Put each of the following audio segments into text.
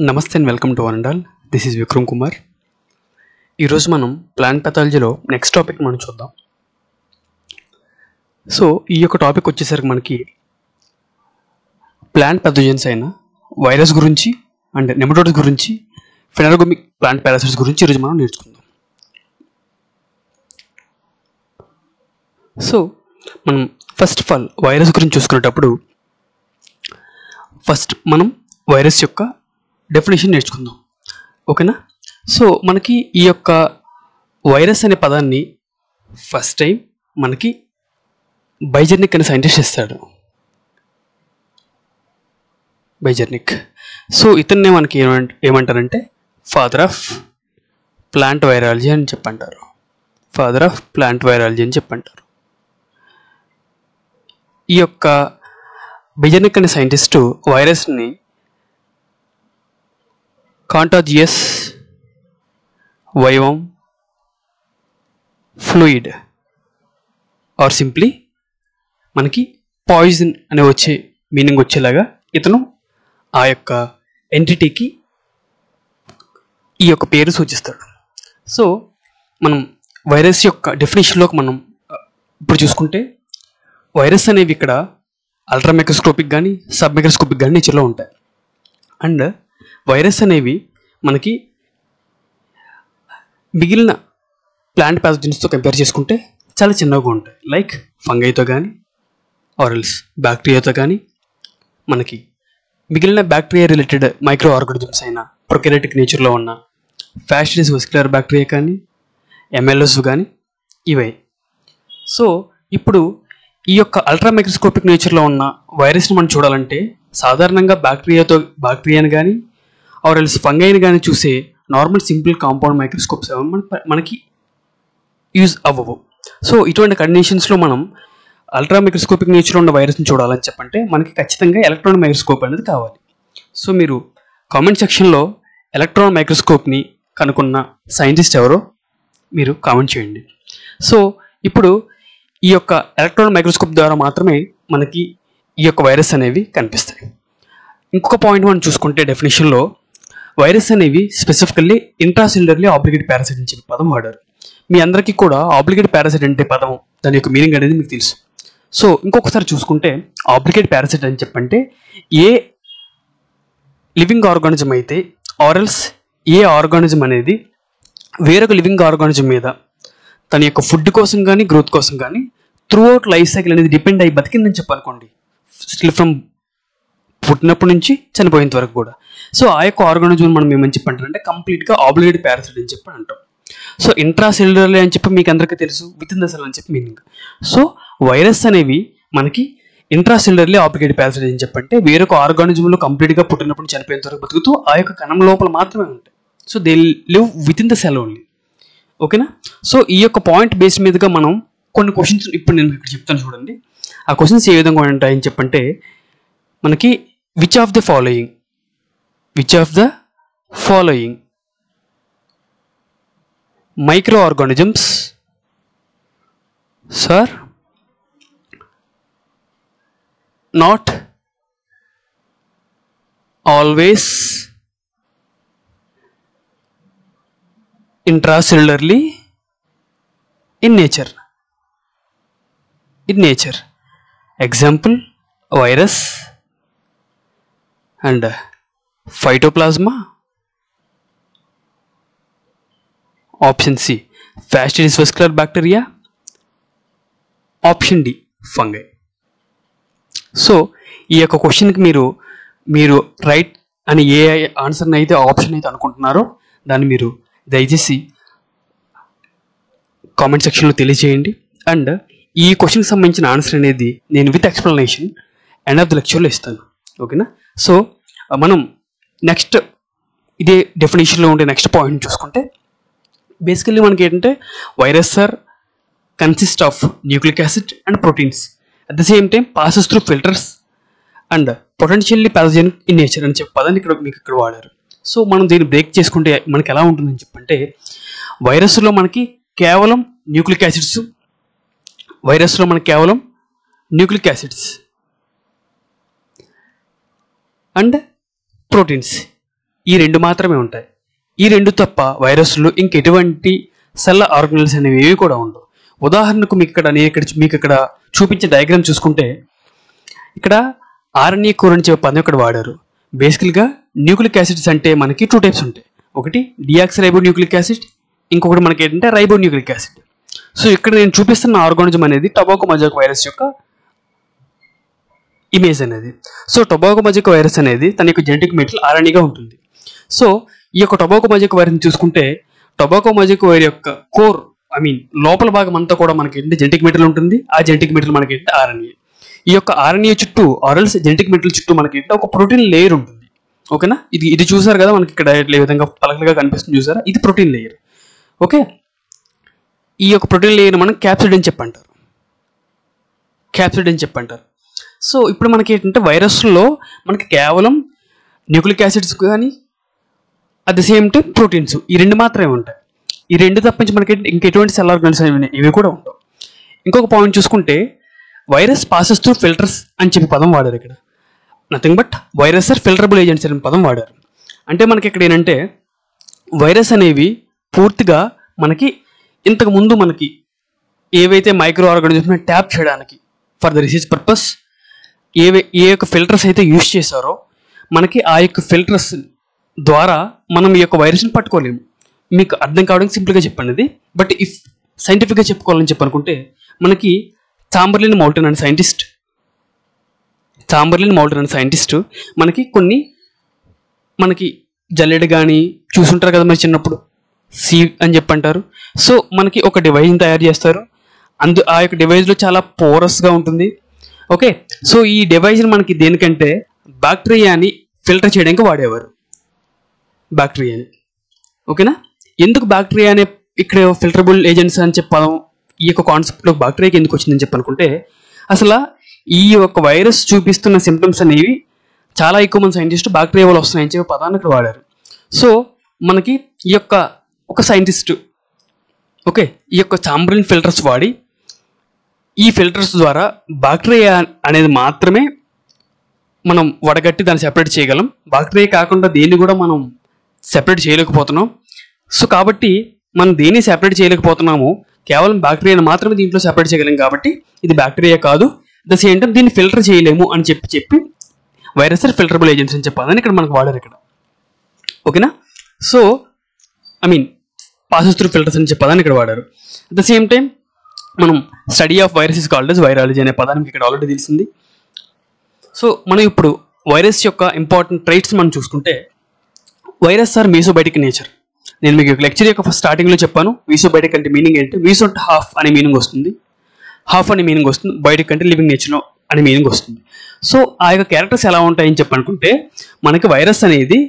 నమస్తే and welcome to one and all. This is Vikram Kumar. ఈరోజు మనం ప్లాంట్ పెథాలజీలో నెక్స్ట్ టాపిక్ మనం చూద్దాం. సో ఈ యొక్క టాపిక్ వచ్చేసరికి మనకి ప్లాంట్ పెథోజన్స్ అయిన వైరస్ గురించి అండ్ నెమటోడ్స్ గురించి, ఫెనోటోమిక్ ప్లాంట్ పారాసైట్స్ గురించి ఈరోజు మనం నేర్చుకుందాం. సో మనం ఫస్ట్ ఆఫ్ ఆల్ వైరస్ గురించి చూసుకునేటప్పుడు ఫస్ట్ మనం వైరస్ యొక్క డెఫినేషన్ నేర్చుకుందాం, ఓకేనా? సో మనకి ఈ యొక్క వైరస్ అనే పదాన్ని ఫస్ట్ టైం మనకి బైజర్నిక్ అనే సైంటిస్ట్ ఇస్తాడు. బైజర్నిక్. సో ఇతన్నే మనకి ఏమంటారంటే ఫాదర్ ఆఫ్ ప్లాంట్ వైరాలజీ అని చెప్పంటారు. ఫాదర్ ఆఫ్ ప్లాంట్ వైరాలజీ అని చెప్పంటారు. ఈ యొక్క బైజర్నిక్ అనే సైంటిస్టు వైరస్ని కాంటాజియస్ వైవం ఫ్లూయిడ్ ఆర్ సింప్లీ మనకి పాయిజన్ అనే వచ్చే మీనింగ్ వచ్చేలాగా ఇతను ఆ యొక్క ఎంటిటీకి ఈ యొక్క పేరు సూచిస్తాడు. సో మనం వైరస్ యొక్క డెఫినేషన్లోకి మనం ఇప్పుడు చూసుకుంటే వైరస్ అనేవి ఇక్కడ అల్ట్రా మైక్రోస్కోపిక్ కానీ సబ్ మైక్రోస్కోపిక్ కానీ నేచర్లో ఉంటాయి. అండ్ వైరస్ అనేవి మనకి మిగిలిన ప్లాంట్ ప్యాథోజన్స్తో కంపేర్ చేసుకుంటే చాలా చిన్నగా ఉంటాయి. లైక్ ఫంగైతో కానీ ఆరల్స్ బ్యాక్టీరియాతో కానీ, మనకి మిగిలిన బ్యాక్టీరియా రిలేటెడ్ మైక్రో ఆర్గానిజమ్స్ అయిన ప్రొకారియోటిక్ నేచర్లో ఉన్న ఫ్యాస్టిడిస్ వెస్క్యులర్ బ్యాక్టీరియా కానీ, ఎంఎల్ఎస్ కానీ ఇవే. సో ఇప్పుడు ఈ యొక్క అల్ట్రా మైక్రోస్కోపిక్ నేచర్లో ఉన్న వైరస్ని మనం చూడాలంటే సాధారణంగా బ్యాక్టీరియాని కానీ ఆరల్స్ ఫంగైని కానీ చూసే నార్మల్ సింపుల్ కాంపౌండ్ మైక్రోస్కోప్స్ మనకి యూజ్ అవ్వవు. సో ఇటువంటి కండిషన్స్లో మనం అల్ట్రా మైక్రోస్కోపిక్ నేచర్లో ఉన్న వైరస్ని చూడాలని చెప్పంటే మనకి ఖచ్చితంగా ఎలక్ట్రాన్ మైక్రోస్కోప్ అనేది కావాలి. సో మీరు కామెంట్ సెక్షన్లో ఎలక్ట్రాన్ మైక్రోస్కోప్ని కనుక్కున్న సైంటిస్ట్ ఎవరో మీరు కామెంట్ చేయండి. సో ఇప్పుడు ఈ యొక్క ఎలక్ట్రాన్ మైక్రోస్కోప్ ద్వారా మాత్రమే మనకి ఈ యొక్క వైరస్ అనేవి కనిపిస్తాయి. ఇంకొక పాయింట్ మనం చూసుకుంటే డెఫినేషన్లో వైరస్ అనేవి స్పెసిఫికల్లీ ఇంట్రాసెల్యులర్లీ ఆబ్లిగేట్ పారాసైట్ అని చెప్పి పదం వాడారు. మీ అందరికీ కూడా ఆబ్లిగేట్ పారాసైట్ అంటే పదం, దాని యొక్క మీనింగ్ అనేది మీకు తెలుసు. సో ఇంకొకసారి చూసుకుంటే ఆబ్లిగేట్ పారాసైట్ అని చెప్పంటే ఏ లివింగ్ ఆర్గానిజం అయితే ఆరల్స్ ఏ ఆర్గానిజం అనేది వేరొక లివింగ్ ఆర్గానిజం మీద తన యొక్క ఫుడ్ కోసం కానీ గ్రోత్ కోసం కానీ త్రూ అవుట్ లైఫ్ సైకిల్ అనేది డిపెండ్ అయ్యి బతికిందని చెప్పనుకోండి, స్టిల్ ఫ్రమ్ పుట్టినప్పటి నుంచి చనిపోయేంత వరకు కూడా. సో ఆ యొక్క ఆర్గానిజం మనం ఏమని చెప్పంటారంటే కంప్లీట్గా ఆబ్లిగేట్ పారాసైట్ అని చెప్పి అంటాం. సో ఇంట్రాసెల్యులర్లీ అని చెప్పి మీకు అందరికీ తెలుసు, విత్ ఇన్ ద సెల్ అని చెప్పి మీనింగ్. సో వైరస్ అనేవి మనకి ఇంట్రాసెల్యులర్లీ ఆబ్లిగేట్ పారాసైట్ అని చెప్పంటే వేరొక ఆర్గానిజంలో కంప్లీట్గా పుట్టినప్పుడు చనిపోయేంత వరకు బతుకుతూ ఆ యొక్క కణం లోపల మాత్రమే ఉంటాయి. So they live with in the cell only, ఓకేనా? సో ఈ యొక్క పాయింట్ బేస్ మీదుగా మనం కొన్ని క్వశ్చన్స్ ఇప్పుడు నేను ఇక్కడ చెప్తాను చూడండి. ఆ క్వశ్చన్స్ ఏ విధంగా ఉంటాయని చెప్పంటే మనకి which of the following micro organisms sir not always intracellularly in nature. Example, virus and phytoplasma. Option C, Fastidious vascular bacteria. Option D, fungi. So ఈ యొక్క క్వశ్చన్కి మీరు రైట్ అని ఏ ఆన్సర్ని అయితే ఆప్షన్ అయితే అనుకుంటున్నారో దాన్ని మీరు దయచేసి కామెంట్ సెక్షన్లో తెలియజేయండి. అండ్ ఈ క్వశ్చన్కి సంబంధించిన ఆన్సర్ అనేది నేను with explanation end of the లెక్చర్లో ఇస్తాను, ఓకేనా? సో మనం నెక్స్ట్ ఇదే డెఫినేషన్లో ఉండే నెక్స్ట్ పాయింట్ చూసుకుంటే బేసికల్లీ మనకి ఏంటంటే virus are consist of nucleic acid and proteins at the same time passes through filters and potentially pathogenic in nature అని చెప్పి పదాన్ని మీకు ఇక్కడ వాడారు. సో మనం దీన్ని బ్రేక్ చేసుకుంటే మనకి ఎలా ఉంటుందని చెప్పంటే వైరస్లో మనకి కేవలం న్యూక్లిక్ యాసిడ్స్ అండ్ ప్రోటీన్స్ ఈ రెండు మాత్రమే ఉంటాయి. ఈ రెండు తప్ప వైరస్లు ఇంకెటువంటి సెల్ ఆర్గనల్స్ అనేవి ఏవి కూడా ఉండవు. ఉదాహరణకు మీకు ఇక్కడ చూపించే డయాగ్రామ్ చూసుకుంటే ఇక్కడ ఆర్ఎన్ఏ కోర్ అని చెప్పే పదం ఇక్కడ వాడారు. బేసికల్గా న్యూక్లిక్ యాసిడ్స్ అంటే మనకి 2 టైప్స్ ఉంటాయి. ఒకటి డియాక్సిరైబో న్యూక్లిక్ యాసిడ్, ఇంకొకటి మనకి ఏంటంటే రైబో న్యూక్లిక్ యాసిడ్. సో ఇక్కడ నేను చూపిస్తున్న ఆర్గానిజం అనేది టొబాకో మజాక్ వైరస్ యొక్క ఇమేజ్ అనేది. సో టొబాకో మజాక్ వైరస్ అనేది తన యొక్క జెనెటిక్ మెటీరియల్ ఆర్ఎన్ఏగా ఉంటుంది. సో ఈ యొక్క టొబాకో మజాక్ వైరస్ని చూసుకుంటే టొబాకో మజాక్ వైర్ యొక్క కోర్ లోపల భాగం అంతా కూడా మనకి ఏంటంటే జెనెటిక్ మెటీరియల్ ఉంటుంది. ఆ జెనెటిక్ మెటీరియల్ మనకి ఏంటంటే ఆర్ఎన్ఏ. ఈ యొక్క ఆర్ఎన్ఏ చుట్టూ ఆర్ఎల్స్ జెనెటిక్ మెటీరియల్ చుట్టూ మనకి ఏంటంటే ఒక ప్రోటీన్ లేయర్ ఉంటుంది. ఓకేనా, ఇది చూసారు కదా మనకి ఇక్కడ ఏ విధంగా పలకలుగా కనిపిస్తుంది చూసారా, ఇది ప్రోటీన్ లేయర్. ఓకే, ఈ యొక్క ప్రోటీన్ లేయర్ మనం క్యాప్సిడ్ అని చెప్పంటారు. సో ఇప్పుడు మనకి ఏంటంటే వైరస్లో మనకి కేవలం న్యూక్లిక్ యాసిడ్స్ కానీ at the same time proteins ఈ రెండు మాత్రమే ఉంటాయి. ఈ రెండు తప్పించి మనకి ఇంకెటువంటి సెల్ ఆర్గనల్స్ ఇవి కూడా ఉండవు. ఇంకొక పాయింట్ చూసుకుంటే వైరస్ పాసెస్ త్రూ ఫిల్టర్స్ అని చెప్పి పదం వాడారు. ఇక్కడ nothing but virus or filterable agents అనే పదం వాడారు. అంటే మనకి ఇక్కడ ఏంటంటే వైరస్ అనేవి పూర్తిగా మనకి ఇంతకుముందు మనకి ఏవైతే మైక్రో ఆర్గానిజమ్స్ని ట్యాప్ చేయడానికి ఫర్ ద రీసెర్చ్ పర్పస్ ఏ యొక్క ఫిల్టర్స్ అయితే యూజ్ చేశారో మనకి ఆ యొక్క ఫిల్టర్స్ ద్వారా మనం ఈ యొక్క వైరస్ని పట్టుకోలేము. మీకు అర్థం కావడానికి సింపుల్గా చెప్పండి ఇది. బట్ ఇఫ్ సైంటిఫిక్గా చెప్పుకోవాలని చెప్పనుకుంటే మనకి చాంబర్లిన్ మౌల్టన్ అనే సైంటిస్ట్ మనకి మనకి జల్లెడ కానీ చూసుంటారు కదా మరి చిన్నప్పుడు, సీడ్ అని చెప్పి అంటారు. సో మనకి ఒక డివైస్ని తయారు చేస్తారు. ఆ యొక్క డివైస్లో చాలా పోరస్గా ఉంటుంది. ఓకే, సో ఈ డివైస్ని మనకి దేనికంటే బ్యాక్టీరియాని ఫిల్టర్ చేయడానికి వాడేవారు. ఓకేనా, ఎందుకు బ్యాక్టీరియా అనే ఇక్కడ ఫిల్టరబుల్ ఏజెంట్స్ అని చెప్పడం ఈ యొక్క కాన్సెప్ట్లో బ్యాక్టీరియాకి ఎందుకు వచ్చిందని చెప్పనుకుంటే అసలు ఈ యొక్క వైరస్ చూపిస్తున్న సిమ్టమ్స్ అనేవి చాలా ఎక్కువ మంది సైంటిస్టు బ్యాక్టీరియా వల్ల వస్తున్నాయని చెప్పి పదాన్ని ఇక్కడ వాడారు. సో మనకి ఈ యొక్క ఒక సైంటిస్టు ఈ యొక్క చాంబర్లిన్ ఫిల్టర్స్ వాడి ఈ ఫిల్టర్స్ ద్వారా బ్యాక్టీరియా అనేది మాత్రమే మనం వడగట్టి దాన్ని సెపరేట్ చేయగలం. బ్యాక్టీరియా కాకుండా దేన్ని కూడా మనం సెపరేట్ చేయలేకపోతున్నాం. సో కాబట్టి మనం దేన్ని సెపరేట్ చేయలేకపోతున్నాము, కేవలం బ్యాక్టీరియాని మాత్రమే దీంట్లో సెపరేట్ చేయగలం. కాబట్టి ఇది బ్యాక్టీరియా కాదు, ద సేమ్ టైం దీన్ని ఫిల్టర్ చేయలేము అని చెప్పి వైరస్ ఫిల్టరబుల్ ఏజెంట్స్ అని చెప్పాలని ఇక్కడ మనకు వాడారు ఇక్కడ. ఓకేనా, సో పాసెస్ త్రూ ఫిల్టర్స్ అని చెప్పాలని ఇక్కడ వాడారు. అట్ ద సేమ్ టైం మనం study of virus is called as virology అనే పదానికి ఇక్కడ ఆల్రెడీ తెలిసింది. సో మనం ఇప్పుడు వైరస్ యొక్క ఇంపార్టెంట్ ట్రైట్స్ మనం చూసుకుంటే వైరస్ ఆర్ మీసోబయోటిక్ నేచర్. నేను మీకు లెక్చర్ యొక్క స్టార్టింగ్లో చెప్పాను మీసోబయోటిక్ అంటే మీనింగ్ ఏంటి. మీసో అంటే హాఫ్ అనే మీనింగ్ వస్తుంది, బయోటిక్ అంటే లివింగ్ నేచర్ అనే మీనింగ్ వస్తుంది. సో ఆ యొక్క క్యారెక్టర్స్ ఎలా ఉంటాయని చెప్పనుకుంటే మనకి వైరస్ అనేది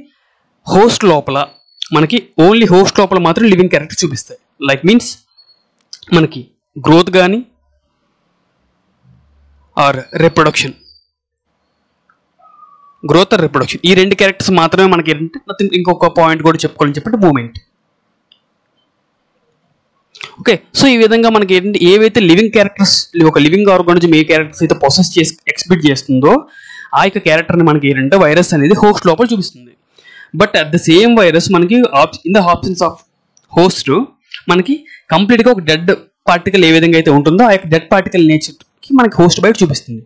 హోస్ట్ లోపల ఓన్లీ హోస్ట్ లోపల మాత్రం లివింగ్ క్యారెక్టర్ చూపిస్తాయి. లైక్ మీన్స్ మనకి గ్రోత్ కానీ ఆర్ రిప్రొడక్షన్ ఈ రెండు క్యారెక్టర్స్ మాత్రమే మనకి ఏంటంటే ఇంకొక పాయింట్ కూడా చెప్పుకోవాలని చెప్పంటే మూమెంట్. ఓకే, సో ఈ విధంగా మనకి ఏంటంటే ఏవైతే లివింగ్ క్యారెక్టర్స్ ఒక లివింగ్ ఆర్గానిజం ఏ క్యారెక్టర్స్ అయితే పొసెస్ చేసి ఎక్స్పెక్ట్ చేస్తుందో ఆ యొక్క క్యారెక్టర్ని మనకి ఏంటంటే వైరస్ అనేది హోస్ట్ లోపల చూపిస్తుంది. But at the same virus మనకి in the options of host మనకి కంప్లీట్గా ఒక డెడ్ పార్టికల్ ఏ విధంగా అయితే ఉంటుందో ఆ యొక్క డెడ్ పార్టికల్ నేచర్కి మనకి హోస్ట్ బయట చూపిస్తుంది.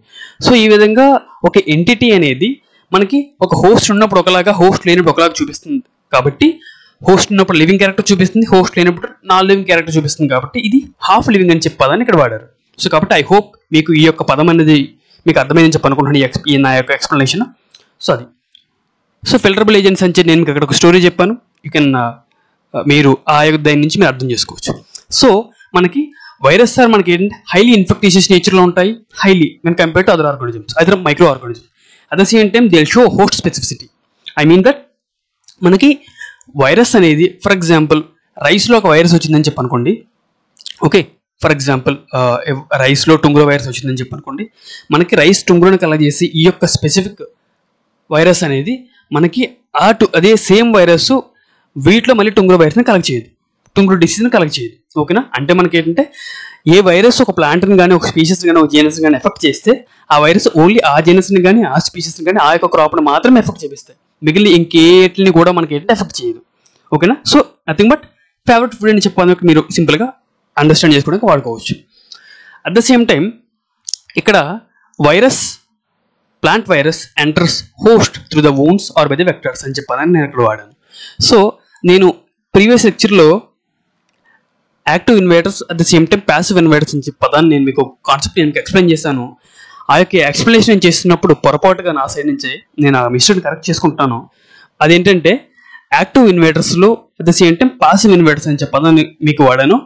సో ఈ విధంగా ఒక ఎంటిటీ అనేది మనకి ఒక హోస్ట్ ఉన్నప్పుడు ఒకలాగా, హోస్ట్ లేనప్పుడు ఒకలాగా చూపిస్తుంది. కాబట్టి హోస్ట్ ఉన్నప్పుడు లివింగ్ క్యారెక్టర్ చూపిస్తుంది, హోస్ట్ లేనప్పుడు నాన్ లివింగ్ క్యారెక్టర్ చూపిస్తుంది. కాబట్టి ఇది హాఫ్ లివింగ్ అని చెప్పదని ఇక్కడ వాడారు. సో కాబట్టి ఐ హోప్ మీకు ఈ యొక్క పదం అనేది మీకు అర్థమైందని చెప్పనుకుంటున్నాను ఈ నా యొక్క ఎక్స్ప్లెనేషన్. సో అది ఫిల్టరబుల్ ఏజెంట్స్ అని నేను మీకు అక్కడ ఒక స్టోరీ చెప్పాను. యూ కెన్ మీరు ఆ యొక్క దాని నుంచి మీరు అర్థం చేసుకోవచ్చు. సో మనకి వైరస్ సార్ మనకి ఏంటంటే హైలీ ఇన్ఫెక్టిషియస్ నేచర్లో ఉంటాయి, highly when compare to other organisms, other micro organisms. At the same time they will show host specificity. I mean that మనకి వైరస్ అనేది ఫర్ ఎగ్జాంపుల్ రైస్లో ఒక వైరస్ వచ్చిందని చెప్పనుకోండి. ఓకే, ఫర్ ఎగ్జాంపుల్ రైస్లో టుంగురో వైరస్ వచ్చిందని చెప్పనుకోండి. మనకి రైస్ టుంగురోని కలెక్ట్ చేసి ఈ యొక్క స్పెసిఫిక్ వైరస్ అనేది మనకి అదే సేమ్ వైరస్ వీటిలో మళ్ళీ టుంగురో వైరస్ని కలెక్ట్ చేయదు, టుంగురో డిసీజ్ని కలెక్ట్ చేయదు. ఓకేనా, అంటే మనకి ఏంటంటే ఏ వైరస్ ఒక ప్లాంట్ని కానీ ఒక స్పీషిస్ని కానీ ఒక జీనస్ని కానీ ఎఫెక్ట్ చేస్తే ఆ వైరస్ ఓన్లీ ఆ జీనస్ని కానీ ఆ స్పీషిస్ని కానీ ఆ యొక్క క్రాప్ని మాత్రమే ఎఫెక్ట్ చేపిస్తాయి. మిగిలిన ఇంకేటిని కూడా మనకి ఏంటంటే ఎఫెక్ట్ చేయదు. ఓకేనా? So nothing but favourite food అని చెప్పడానికి మీరు సింపుల్గా అండర్స్టాండ్ చేసుకోవడానికి వాడుకోవచ్చు. అట్ ద సేమ్ టైం ఇక్కడ plant virus enters host through the wounds or by the vectors అని చెప్పాలని నేను ఇక్కడ వాడాను. సో నేను ప్రీవియస్ లెక్చర్లో active invaders at the same time passive invaders అని చెప్పదాన్ని నేను మీకు కాన్సెప్ట్ నేను ఎక్స్ప్లెయిన్ చేశాను. ఆ యొక్క ఎక్స్ప్లెనేషన్ నేను చేస్తున్నప్పుడు పొరపాటుగా నా సైడ్ నుంచి నేను ఆ మిస్టేక్ కరెక్ట్ చేసుకుంటాను. అదేంటంటే యాక్టివ్ ఇన్వేటర్స్లో at the same time passive invaders అని చెప్పదాన్ని మీకు వాడాను.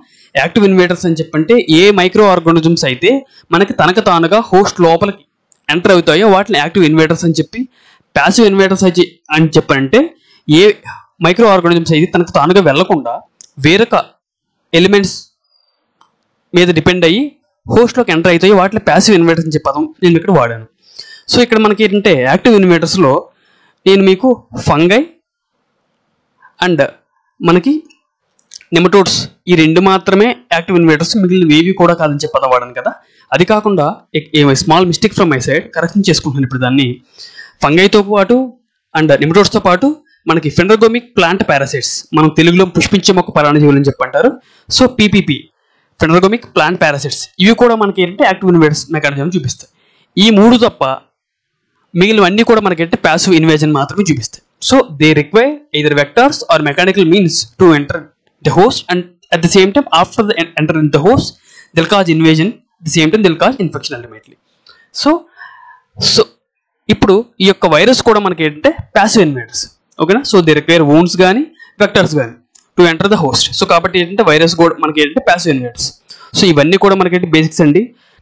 యాక్టివ్ ఇన్వేటర్స్ అని చెప్పంటే ఏ మైక్రో ఆర్గానిజమ్స్ అయితే మనకి తనకు తానుగా హోస్ట్ లోపలికి ఎంటర్ అవుతాయో వాటిని యాక్టివ్ ఇన్వేటర్స్ అని చెప్పి, ప్యాసివ్ ఇన్వేటర్స్ అని చెప్పంటే ఏ మైక్రో ఆర్గానిజమ్స్ అయితే తనకు తానుగా వెళ్లకుండా వేరొక ఎలిమెంట్స్ మీద డిపెండ్ అయ్యి హోస్ట్లోకి ఎంటర్ అవుతాయి వాటిలో ప్యాసివ్ ఇన్వేటర్స్ అని చెప్పి పదం నేను ఇక్కడ వాడాను. సో ఇక్కడ మనకి ఏంటంటే యాక్టివ్ ఇన్వేటర్స్లో నేను మీకు ఫంగై అండ్ మనకి నెమటోడ్స్ ఈ రెండు మాత్రమే యాక్టివ్ ఇన్వేటర్స్, మిగిలిన ఏవి కూడా కాదని చెప్పి పదం వాడాను కదా. అది కాకుండా small mistake from my side correction చేసుకుంటున్నాను ఇప్పుడు దాన్ని. ఫంగైతో పాటు అండ్ నెమటోడ్స్తో పాటు మనకి ఫెండ్రోగోమిక్ ప్లాంట్ పారాసైట్స్, మనం తెలుగులో పుష్పించే మొక్క పరాణజీవులు అని చెప్పంటారు. సో పీపీపీ ఫెండ్రోగోమిక్ ప్లాంట్ పారాసైట్స్ ఇవి కూడా మనకి ఏంటంటే యాక్టివ్ ఇన్వేటర్స్ మెకానిజం చూపిస్తాయి. ఈ మూడు తప్ప మిగిలినవన్నీ కూడా మనకి ఏంటంటే ప్యాసివ్ ఇన్వేజన్ మాత్రమే చూపిస్తాయి. So they require either vectors or mechanical means to enter the host, and at the same time after the enter in the host they'll cause invasion, at the same time they'll cause infection ultimately. So ఇప్పుడు ఈ యొక్క virus కూడా మనకి ఏంటంటే passive ఇన్వేటర్స్. ఓకేనా? So they require wounds కానీ vectors కానీ to enter the host. So కాబట్టి ఏంటంటే వైరస్ కూడా మనకి ఏంటంటే ప్యాసివ్ ఇన్వేటర్స్. సో ఇవన్నీ కూడా మనకి బేసిక్స్ అండి.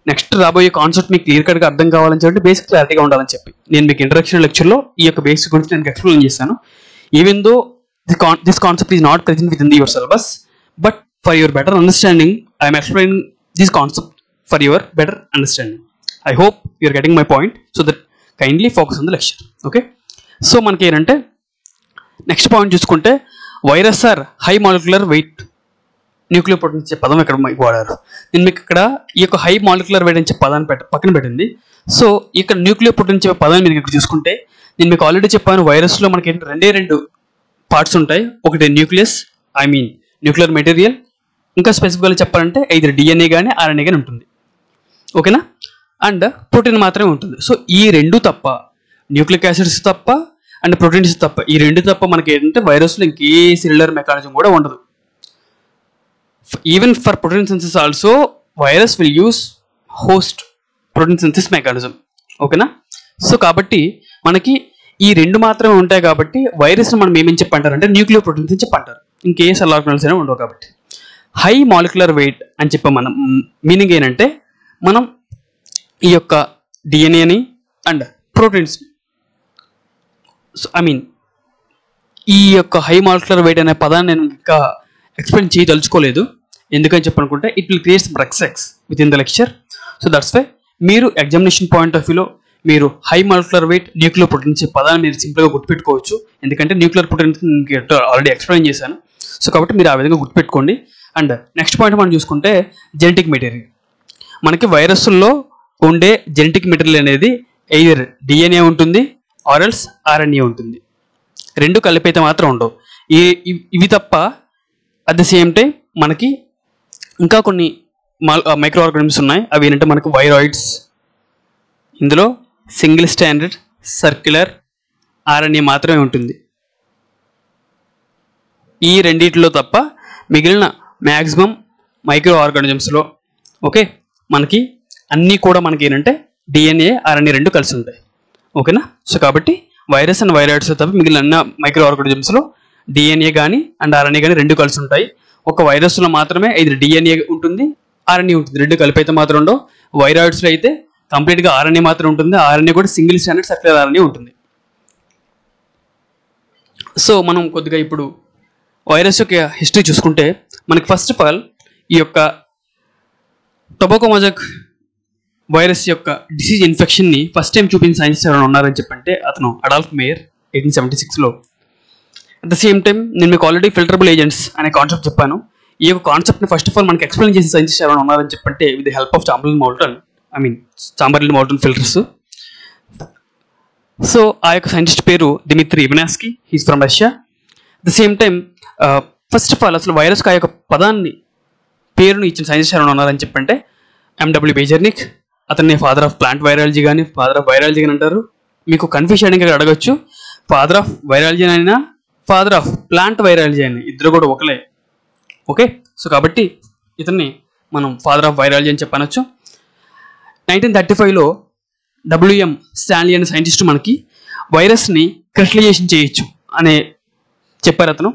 నెక్స్ట్ రాబోయే కాన్సెప్ట్ మీకు క్లియర్ కట్గా అర్థం కావాలని చెప్పి బేసిక్ క్లారిటీగా ఉండాలని చెప్పి నేను మీకు ఇంట్రడక్షన్ లెక్చర్లో ఈ యొక్క బేసిక్ గురించి నేను ఎక్స్ప్లెయిన్ చేశాను. Even though this concept is not present with in your syllabus, but for your better understanding I'm explaining this concept for your better understanding. I hope you're getting my point. So that kindly focus on the lecture. Okay? So మనకి ఏంటంటే next point చూసుకుంటే virus are high molecular weight nuclear protein ఇచ్చే పదం ఇక్కడ వాడారు. నేను మీకు ఇక్కడ ఈ యొక్క హై మాలిక్యులర్ వెయిట్ అని చెప్పే పదాన్ని పక్కన పెట్టింది. సో ఇక్కడ న్యూక్లియర్ ప్రోటీన్ చెప్పే పదాన్ని మీరు ఇక్కడ చూసుకుంటే నేను మీకు ఆల్రెడీ చెప్పాను వైరస్లో మనకి రెండు పార్ట్స్ ఉంటాయి. ఒకటి nucleus, I mean nuclear material, ఇంకా స్పెసిఫిక్గా చెప్పాలంటే either DNA కానీ RNA కానీ ఉంటుంది. ఓకేనా? అండ్ ప్రోటీన్ మాత్రమే ఉంటుంది. సో ఈ రెండు తప్ప, న్యూక్లిక్ యాసిడ్స్ తప్ప అండ్ ప్రోటీన్స్ తప్ప, ఈ రెండు తప్ప మనకి ఏంటంటే వైరస్లో ఇంకే సెల్యులర్ మెకానిజం కూడా ఉండదు. Even for protein synthesis also virus will use host protein synthesis mechanism. ఓకేనా? సో కాబట్టి మనకి ఈ రెండు మాత్రమే ఉంటాయి కాబట్టి వైరస్ని మనం ఏమేమి చెప్పంటారంటే న్యూక్లియర్ ప్రోటీన్స్ అని చెప్పంటారు. ఇంకే సెల్ ఆర్గానల్స్ అయినా ఉండవు కాబట్టి. హై మాలిక్యులర్ వెయిట్ అని చెప్పే మనం మీనింగ్ ఏంటంటే మనం ఈ యొక్క డిఎన్ఏని అండ్ ప్రోటీన్స్, ఐ మీన్ ఈ యొక్క హై మాలిక్యులర్ వెయిట్ అనే పదాన్ని నేను ఇంకా ఎక్స్ప్లెయిన్ చేయదలుచుకోలేదు. ఎందుకని చెప్పనుకుంటే it will create some rexes with in the lecture. So that's why మీరు ఎగ్జామినేషన్ పాయింట్ ఆఫ్ వ్యూలో మీరు high molecular weight nuclear proteins పదాన్ని మీరు సింపుల్గా గుర్తుపెట్టుకోవచ్చు. ఎందుకంటే న్యూక్లియర్ ప్రోటీన్స్ ఆల్రెడీ ఎక్స్ప్లెయిన్ చేశాను. సో కాబట్టి మీరు ఆ విధంగా గుర్తుపెట్టుకోండి. అండ్ నెక్స్ట్ పాయింట్ మనం చూసుకుంటే జెనెటిక్ మెటీరియల్. మనకి వైరస్ల్లో ఉండే జెనెటిక్ మెటీరియల్ అనేది either DNA ఉంటుంది ఆర్ఎల్స్ RNA ఉంటుంది. రెండు కలిపి అయితే మాత్రం ఉండవు. ఇవి తప్ప అట్ ద సేమ్ టైం మనకి ఇంకా కొన్ని మైక్రో ఆర్గానిజమ్స్ ఉన్నాయి. అవి ఏంటంటే మనకు వైరాయిడ్స్, ఇందులో సింగిల్ స్టాండర్డ్ సర్క్యులర్ RNA మాత్రమే ఉంటుంది. ఈ రెండిట్లో తప్ప మిగిలిన మ్యాక్సిమం మైక్రో ఆర్గానిజమ్స్లో ఓకే మనకి అన్నీ కూడా మనకి ఏంటంటే DNA RNA రెండు కలిసి ఉంటాయి. ఓకేనా? సో కాబట్టి వైరస్ అండ్ వైరాయిడ్స్ తప్ప మిగిలిన అన్ని మైక్రో ఆర్గానిజమ్స్లో DNA కానీ అండ్ RNA కానీ రెండు కలిసి ఉంటాయి. ఒక వైరస్లో మాత్రమే either DNA ఉంటుంది RNA ఉంటుంది, రెండు కలిపి అయితే మాత్రం ఉండవు. వైరాయిడ్స్లో అయితే కంప్లీట్గా RNA మాత్రం ఉంటుంది. RNA కూడా సింగిల్ స్టాండర్డ్ సర్క్యులర్ RNA ఉంటుంది. సో మనం కొద్దిగా ఇప్పుడు వైరస్ యొక్క హిస్టరీ చూసుకుంటే మనకి ఫస్ట్ ఆఫ్ ఆల్ ఈ యొక్క టొబాకో మొజాక్ వైరస్ యొక్క డిసీజ్ ఇన్ఫెక్షన్ని ఫస్ట్ టైం చూపించిన సైంటిస్ట్ ఎవరైనా ఉన్నారని చెప్పంటే అతను అడాల్ఫ్ మేయర్ 1876లో. అట్ ద సేమ్ టైం నేను మీకు ఆల్రెడీ ఫిల్టరబుల్ ఏజెంట్స్ అనే కాన్సెప్ట్ చెప్పాను. ఈ యొక్క కాన్సెప్ట్ని ఫస్ట్ ఆఫ్ ఆల్ మనకి ఎక్స్ప్లెయిన్ చేసిన సైంటిస్ట్ ఎవరైనా ఉన్నారని చెప్పంటే with the help of Chamberland Moulton filters. So ఆ యొక్క సైంటిస్ట్ పేరు Dmitri Ivanovsky, he's from Russia. The same time first of all అసలు వైరస్కి ఆ యొక్క పేరును ఇచ్చిన సైంటిస్ట్ ఎవరైనా ఉన్నారని చెప్పంటే ఎండబ్ల్యూ బేజర్నిక్. అతన్ని ఫాదర్ ఆఫ్ ప్లాంట్ వైరాలజీ కానీ ఫాదర్ ఆఫ్ వైరాలజీ అని అంటారు. మీకు కన్ఫ్యూజ్ చేయడానికి అడగచ్చు, ఫాదర్ ఆఫ్ వైరాలజీ అయినా ఫాదర్ ఆఫ్ ప్లాంట్ వైరాలజీ అని ఇద్దరు కూడా ఒకలే. ఓకే, సో కాబట్టి ఇతన్ని మనం ఫాదర్ ఆఫ్ వైరాలజీ అని చెప్పనొచ్చు. 1935లో WM స్టాన్లీ అనే సైంటిస్ట్ మనకి వైరస్ని క్రిస్టలైజేషన్ చేయొచ్చు అనే చెప్పారు అతను.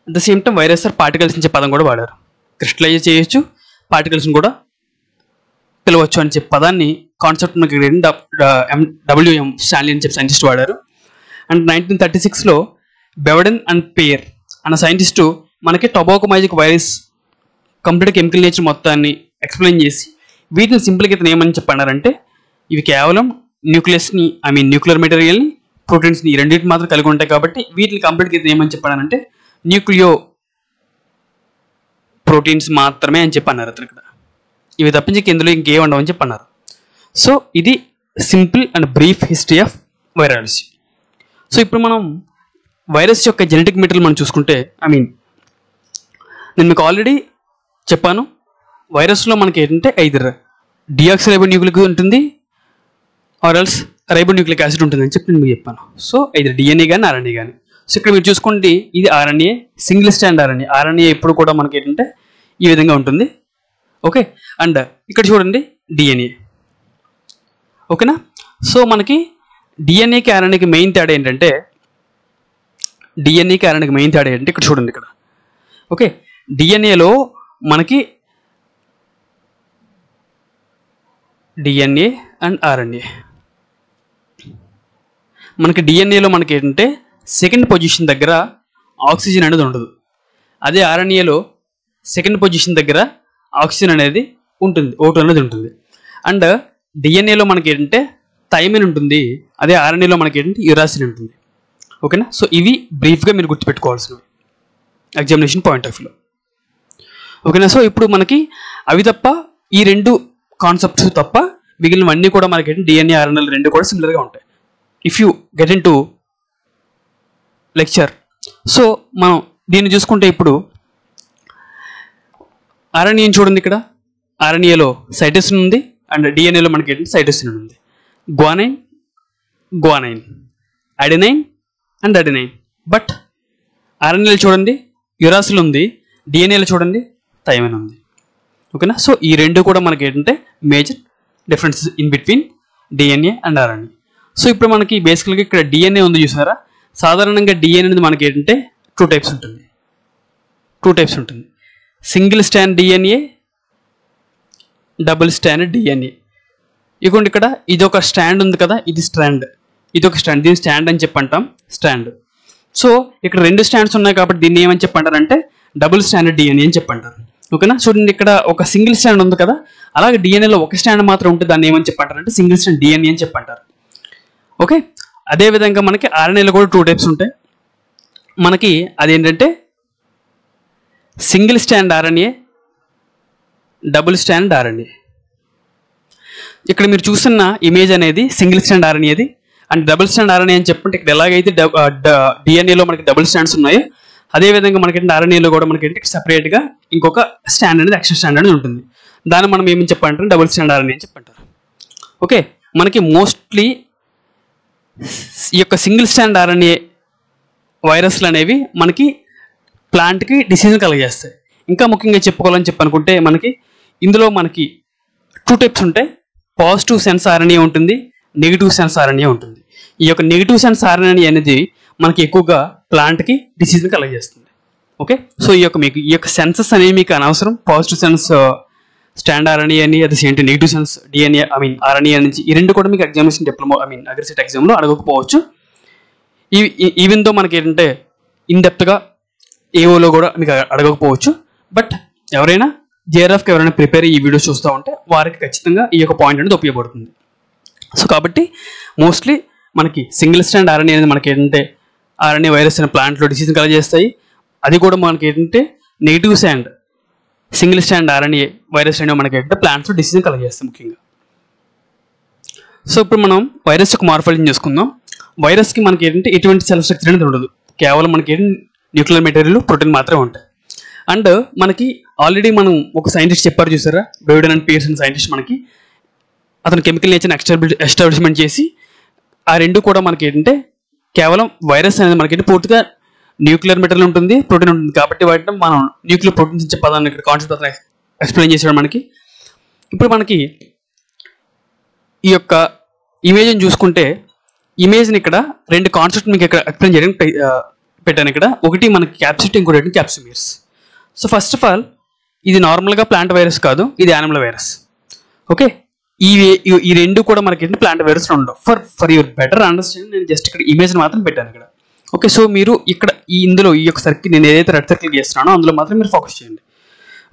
At the same time virus particles నుంచి పదం కూడా వాడారు. క్రిస్టలైజ్ చేయొచ్చు, పార్టికల్స్ని కూడా పిలవచ్చు అని చెప్పి పదాన్ని కాన్సెప్ట్ మనకి WM స్టాన్లీ అని చెప్పి సైంటిస్ట్ వాడారు. అండ్ 1936లో బెవడెన్ అండ్ పేర్ అన్న సైంటిస్టు మనకి టొబాకోమైజిక్ వైరస్ కంప్లీట్ కెమికల్ నేచర్ మొత్తాన్ని ఎక్స్ప్లెయిన్ చేసి వీటిని సింపుల్గా ఇతను ఏమని చెప్పన్నారంటే ఇవి కేవలం న్యూక్లియస్ని న్యూక్లియర్ మెటీరియల్ని ప్రోటీన్స్ని ఈ రెండింటిని మాత్రం కలిగి ఉంటాయి కాబట్టి వీటిని కంప్లీట్గా ఇతను ఏమని చెప్పానంటే న్యూక్లియో ప్రోటీన్స్ మాత్రమే అని చెప్పి అన్నారు అతను. ఇక్కడ ఇవి తప్పించి ఇందులో ఇంకేం ఉండవని చెప్పి అన్నారు. సో ఇది simple and brief history of virology. So ఇప్పుడు మనం వైరస్ యొక్క జెనెటిక్ మెటీరియల్ మనం చూసుకుంటే నేను మీకు ఆల్రెడీ చెప్పాను, వైరస్లో మనకి ఏంటంటే ఐదర్ డిఆక్సిరైబోన్యూక్లిక్ ఉంటుంది ఆర్ ఎల్స్ రైబోన్యూక్లిక్ యాసిడ్ ఉంటుంది అని చెప్పి నేను మీకు చెప్పాను. సో ఐదర్ DNA కానీ RNA కానీ. సో ఇక్కడ మీరు చూసుకోండి, ఇది RNA, single stand RNA. RNA ఎప్పుడు కూడా మనకి ఏంటంటే ఈ విధంగా ఉంటుంది. ఓకే, అండ్ ఇక్కడ చూడండి DNA. ఓకేనా? సో మనకి DNAకి RNAకి మెయిన్ తేడా ఏంటంటే ఇక్కడ చూడండి ఇక్కడ. ఓకే, DNAలో మనకి DNA అండ్ RNA. మనకి DNAలో మనకి ఏంటంటే సెకండ్ పొజిషన్ దగ్గర ఆక్సిజన్ అనేది ఉండదు. అదే RNAలో సెకండ్ పొజిషన్ దగ్గర ఆక్సిజన్ అనేది ఉంటుంది, O2 అనేది ఉంటుంది. అండ్ DNAలో మనకి ఏంటంటే థైమిన్ ఉంటుంది, అదే RNAలో మనకి ఏంటంటే యురాసిన్ ఉంటుంది. ఓకేనా? సో ఇవి బ్రీఫ్గా మీరు గుర్తుపెట్టుకోవాల్సినవి ఎగ్జామినేషన్ పాయింట్ ఆఫ్ వ్యూలో. ఓకేనా? సో ఇప్పుడు మనకి అవి తప్ప ఈ రెండు కాన్సెప్ట్స్ తప్ప మిగిలినవన్నీ కూడా మనకి DNA RNA రెండు కూడా సిమిలర్గా ఉంటాయి. If you get in to lecture. So మనం దీన్ని చూసుకుంటే ఇప్పుడు RNA చూడండి, ఇక్కడ RNAలో సైటోసిన్ ఉంది అండ్ DNAలో మనకి సైటోసిన్ ఉంది. Guanine, adenine and adenine. But RNAలో చూడండి యురాసిల్ ఉంది, DNAలో చూడండి థైమిన్ ఉంది. ఓకేనా? సో ఈ రెండు కూడా మనకి ఏంటంటే major differences in between DNA and RNA. So ఇప్పుడు మనకి బేసికల్గా ఇక్కడ DNA ఉంది చూసారా. సాధారణంగా DNA అనేది మనకి ఏంటంటే టూ టైప్స్ ఉంటుంది. Single stand DNA, double stand DNA. ఇదిగోండి ఇక్కడ ఇది ఒక స్టాండ్ ఉంది కదా, ఇది స్ట్రాండ్, ఇది ఒక స్టాండ్, దీన్ని స్టాండ్ అని చెప్పంటాం, స్టాండ్. సో ఇక్కడ రెండు స్టాండ్స్ ఉన్నాయి కాబట్టి దీన్ని ఏమని చెప్పంటారంటే డబుల్ స్టాండ్ DNA అని చెప్పంటారు. ఓకేనా? చూడండి ఇక్కడ ఒక సింగిల్ స్టాండ్ ఉంది కదా, అలాగే DNAలో ఒక స్టాండ్ మాత్రం ఉంటే దాన్ని ఏమని చెప్పంటారంటే సింగిల్ స్టాండ్ DNA అని చెప్పంటారు. ఓకే, అదేవిధంగా మనకి RNAలో కూడా టూ టైప్స్ ఉంటాయి. మనకి అదేంటంటే single stand RNA, double stand RNA. ఇక్కడ మీరు చూస్తున్న ఇమేజ్ అనేది సింగిల్ స్టాండ్ RNA అది, అండ్ డబుల్ స్టాండ్ RNA అని చెప్పంటే ఇక్కడ ఎలాగైతే DNAలో మనకి డబుల్ స్టాండ్స్ ఉన్నాయో అదేవిధంగా మనకి RNAలో కూడా మనకి సపరేట్గా ఇంకొక స్టాండ్ అనేది ఎక్స్ట్రా స్టాండ్ అనేది ఉంటుంది. దాన్ని మనం ఏమని చెప్పంటారు డబుల్ స్టాండ్ RNA అని చెప్పంటారు. ఓకే, మనకి మోస్ట్లీ ఈ యొక్క సింగిల్ స్టాండ్ RNA వైరస్లు అనేవి మనకి ప్లాంట్కి డిసీజ్ని కలగజేస్తాయి. ఇంకా ముఖ్యంగా చెప్పుకోవాలని చెప్పనుకుంటే మనకి ఇందులో మనకి టూ టైప్స్ ఉంటాయి. పాజిటివ్ సెన్స్ RNA ఉంటుంది, నెగిటివ్ సెన్స్ RNA ఉంటుంది. ఈ యొక్క నెగిటివ్ సెన్స్ RNA అనేది మనకి ఎక్కువగా ప్లాంట్కి డిసీజ్ని కలగజేస్తుంది. ఓకే, సో ఈ యొక్క సెన్సెస్ అనేవి మీకు అనవసరం. పాజిటివ్ సెన్స్ స్టాండ్ RNA అని, అది ఏంటి నెగిటివ్ సెన్స్ DNA RNA నుంచి ఈ రెండు కూడా మీకు ఎగ్జామినేషన్ డిప్లొమా అగ్రిసెట్ ఎగ్జామ్లో అడగకపోవచ్చు. ఈవెన్ దో మనకి ఏంటంటే ఇన్డెప్త్గా AOలో కూడా మీకు అడగకపోవచ్చు. బట్ ఎవరైనా JRFకి ఎవరైనా ప్రిపేర్ ఈ వీడియోస్ చూస్తూ ఉంటే వారికి ఖచ్చితంగా ఈ యొక్క పాయింట్ అనేది ఉపయోగపడుతుంది. సో కాబట్టి మోస్ట్లీ మనకి సింగిల్ స్టాండ్ RNA అనేది మనకి ఏంటంటే RNA వైరస్ అనే ప్లాంట్లో డిసీజ్ని కలగజేస్తాయి. అది కూడా మనకి ఏంటంటే negative stand single stand RNA virus అనేవి మనకి ఏంటంటే ప్లాంట్స్లో డిసీజ్ని కలగజేస్తాయి ముఖ్యంగా. సో ఇప్పుడు మనం వైరస్ యొక్క మార్ఫాలజీ చూసుకుందాం. వైరస్కి మనకి ఏంటంటే ఎటువంటి సెల్ స్ట్రక్చర్ అనేది ఉండదు, కేవలం మనకి న్యూక్లియర్ మెటీరియల్, ప్రోటీన్ మాత్రమే ఉంటాయి. అండ్ మనకి ఆల్రెడీ మనం ఒక సైంటిస్ట్ చెప్పారు చూసారా, బెవిడెన్ అండ్ పియర్సన్ సైంటిస్ట్, మనకి అతను కెమికల్ నేచర్ ఎస్టాబ్లిష్మెంట్ చేసి ఆ రెండు కూడా మనకి ఏంటంటే కేవలం వైరస్ అనేది మనకి పూర్తిగా న్యూక్లియర్ మెటీరియల్ ఉంటుంది, ప్రోటీన్ ఉంటుంది. కాబట్టి వాటిని మనం న్యూక్లియర్ ప్రోటీన్స్ ఇచ్చే పదాన్ని ఇక్కడ కాన్సెప్ట్ అతను ఎక్స్ప్లెయిన్ చేసాడు మనకి. ఇప్పుడు మనకి ఈ యొక్క ఇమేజ్ని చూసుకుంటే, ఇమేజ్ని ఇక్కడ రెండు కాన్సెప్ట్ మీకు ఇక్కడ ఎక్స్ప్లెయిన్ చేయడానికి పెట్టాను. ఇక్కడ ఒకటి మనకి క్యాప్సిడ్, ఇంకోటి క్యాప్సిమియర్స్. సో ఫస్ట్ ఆఫ్ ఆల్ ఇది నార్మల్గా ప్లాంట్ వైరస్ కాదు, ఇది యానిమల్ వైరస్. ఓకే, ఈ రెండు కూడా మనకి ప్లాంట్ వైరస్ ఉండవు. ఫర్ యువర్ బెటర్ అండర్స్టాండింగ్ నేను జస్ట్ ఇక్కడ ఇమేజ్ని మాత్రం పెట్టాను ఇక్కడ. ఓకే, సో మీరు ఇక్కడ ఇందులో ఈ యొక్క సర్కిల్ నేను ఏదైతే రెడ్ సర్కిల్ చేస్తున్నానో అందులో మాత్రం మీరు ఫోకస్ చేయండి.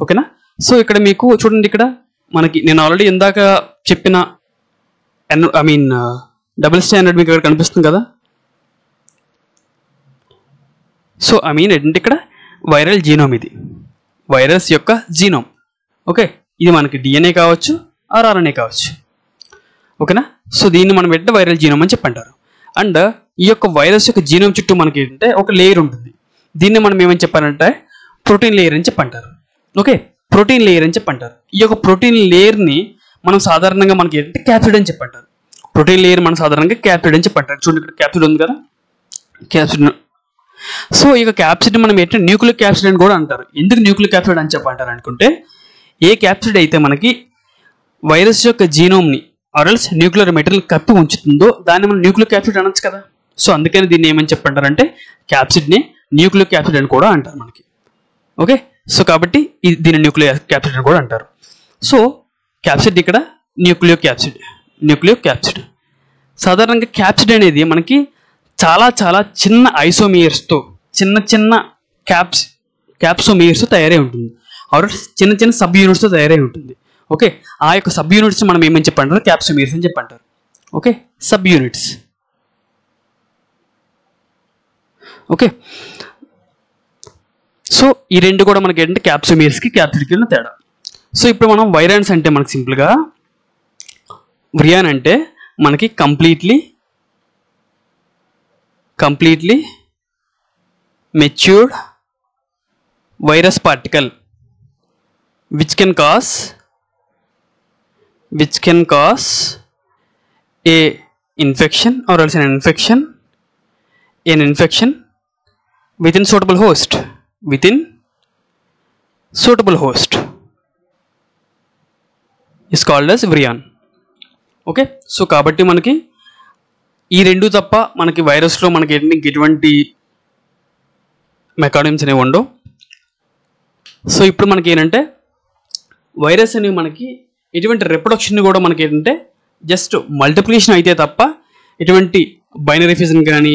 ఓకేనా? సో ఇక్కడ మీకు చూడండి, ఇక్కడ మనకి నేను ఆల్రెడీ ఇందాక చెప్పిన డబుల్ స్టాండర్డ్ మీకు ఇక్కడ కనిపిస్తుంది కదా. సో ఏంటంటే ఇక్కడ వైరల్ జీనోమ్, ఇది వైరస్ యొక్క జీనోమ్. ఓకే, ఇది మనకి డిఎన్ఏ కావచ్చు, ఆర్ఎన్ఏ కావచ్చు. ఓకేనా? సో దీన్ని మనం ఏంటంటే వైరల్ జీనోమ్ అని చెప్పంటారు. అండ్ ఈ యొక్క వైరస్ యొక్క జీనోమ్ చుట్టూ మనకి ఏంటంటే ఒక లేయర్ ఉంటుంది. దీన్ని మనం ఏమని చెప్పాలంటే ప్రోటీన్ లేయర్ అని చెప్పంటారు. ఓకే, ప్రోటీన్ లేయర్ అని చెప్పంటారు. ఈ యొక్క ప్రోటీన్ లేయర్ని మనం సాధారణంగా మనకి ఏంటంటే క్యాప్సిడ్ అని చెప్పంటారు. ప్రోటీన్ లేయర్ మనం సాధారణంగా క్యాప్సిడ్ అని చెప్పంటారు. చూడండి, ఇక్కడ క్యాప్సిడ్ ఉంది కదా, క్యాప్సిడ్. సో ఈ క్యాప్సిడ్ మనం ఏంటంటే న్యూక్లియర్ క్యాప్సిడ్ అని కూడా అంటారు. ఎందుకు న్యూక్లియర్ క్యాప్సిడ్ అని చెప్పంటారు అనుకుంటే, ఏ క్యాప్సిడ్ అయితే మనకి వైరస్ యొక్క జీనోమ్ని ఆర్ఎల్స్ న్యూక్లియర్ మెటీరియల్ కప్పి ఉంచుతుందో దాన్ని మనం న్యూక్లియర్ క్యాప్సిడ్ అనొచ్చు కదా. సో అందుకని దీన్ని ఏమని చెప్పంటారంటే క్యాప్సిడ్ని న్యూక్లియర్ క్యాప్సిడ్ అని కూడా అంటారు మనకి. ఓకే, సో కాబట్టి దీన్ని న్యూక్లియర్ క్యాప్సిడ్ అని కూడా అంటారు. సో క్యాప్సిడ్ ఇక్కడ న్యూక్లియర్ క్యాప్సిడ్. సాధారణంగా క్యాప్సిడ్ అనేది మనకి చాలా చాలా చిన్న ఐసోమియర్స్తో, చిన్న క్యాప్సోమియర్స్తో తయారై ఉంటుంది. ఆర్ చిన్న సబ్ యూనిట్స్తో తయారై ఉంటుంది. ఓకే, ఆ యొక్క సబ్ యూనిట్స్ మనం ఏమని చెప్పంటారు, క్యాప్సోమియర్స్ అని చెప్పంటారు. Okay, subunits. Okay, so ఈ రెండు కూడా మనకి ఏంటంటే క్యాప్సోమియర్స్కి క్యాప్సిడ్కి ఉన్న తేడా. సో ఇప్పుడు మనం వైరాన్స్ అంటే మనకి సింపుల్గా వ్రియాన్ అంటే మనకి completely matured virus particle which can cause a infection or else an infection within suitable host is called as virion. Okay, so కాబట్టి మనకి ఈ రెండు తప్ప మనకి వైరస్లో మనకి ఎటువంటి మెకానిజమ్స్ అనేవి ఉండవు. సో ఇప్పుడు మనకి ఏంటంటే వైరస్ అనేవి మనకి ఎటువంటి రిప్రొడక్షన్ కూడా మనకి ఏంటంటే జస్ట్ మల్టిప్లికేషన్ అయితే తప్ప ఎటువంటి బైనరీ ఫిజన్ కానీ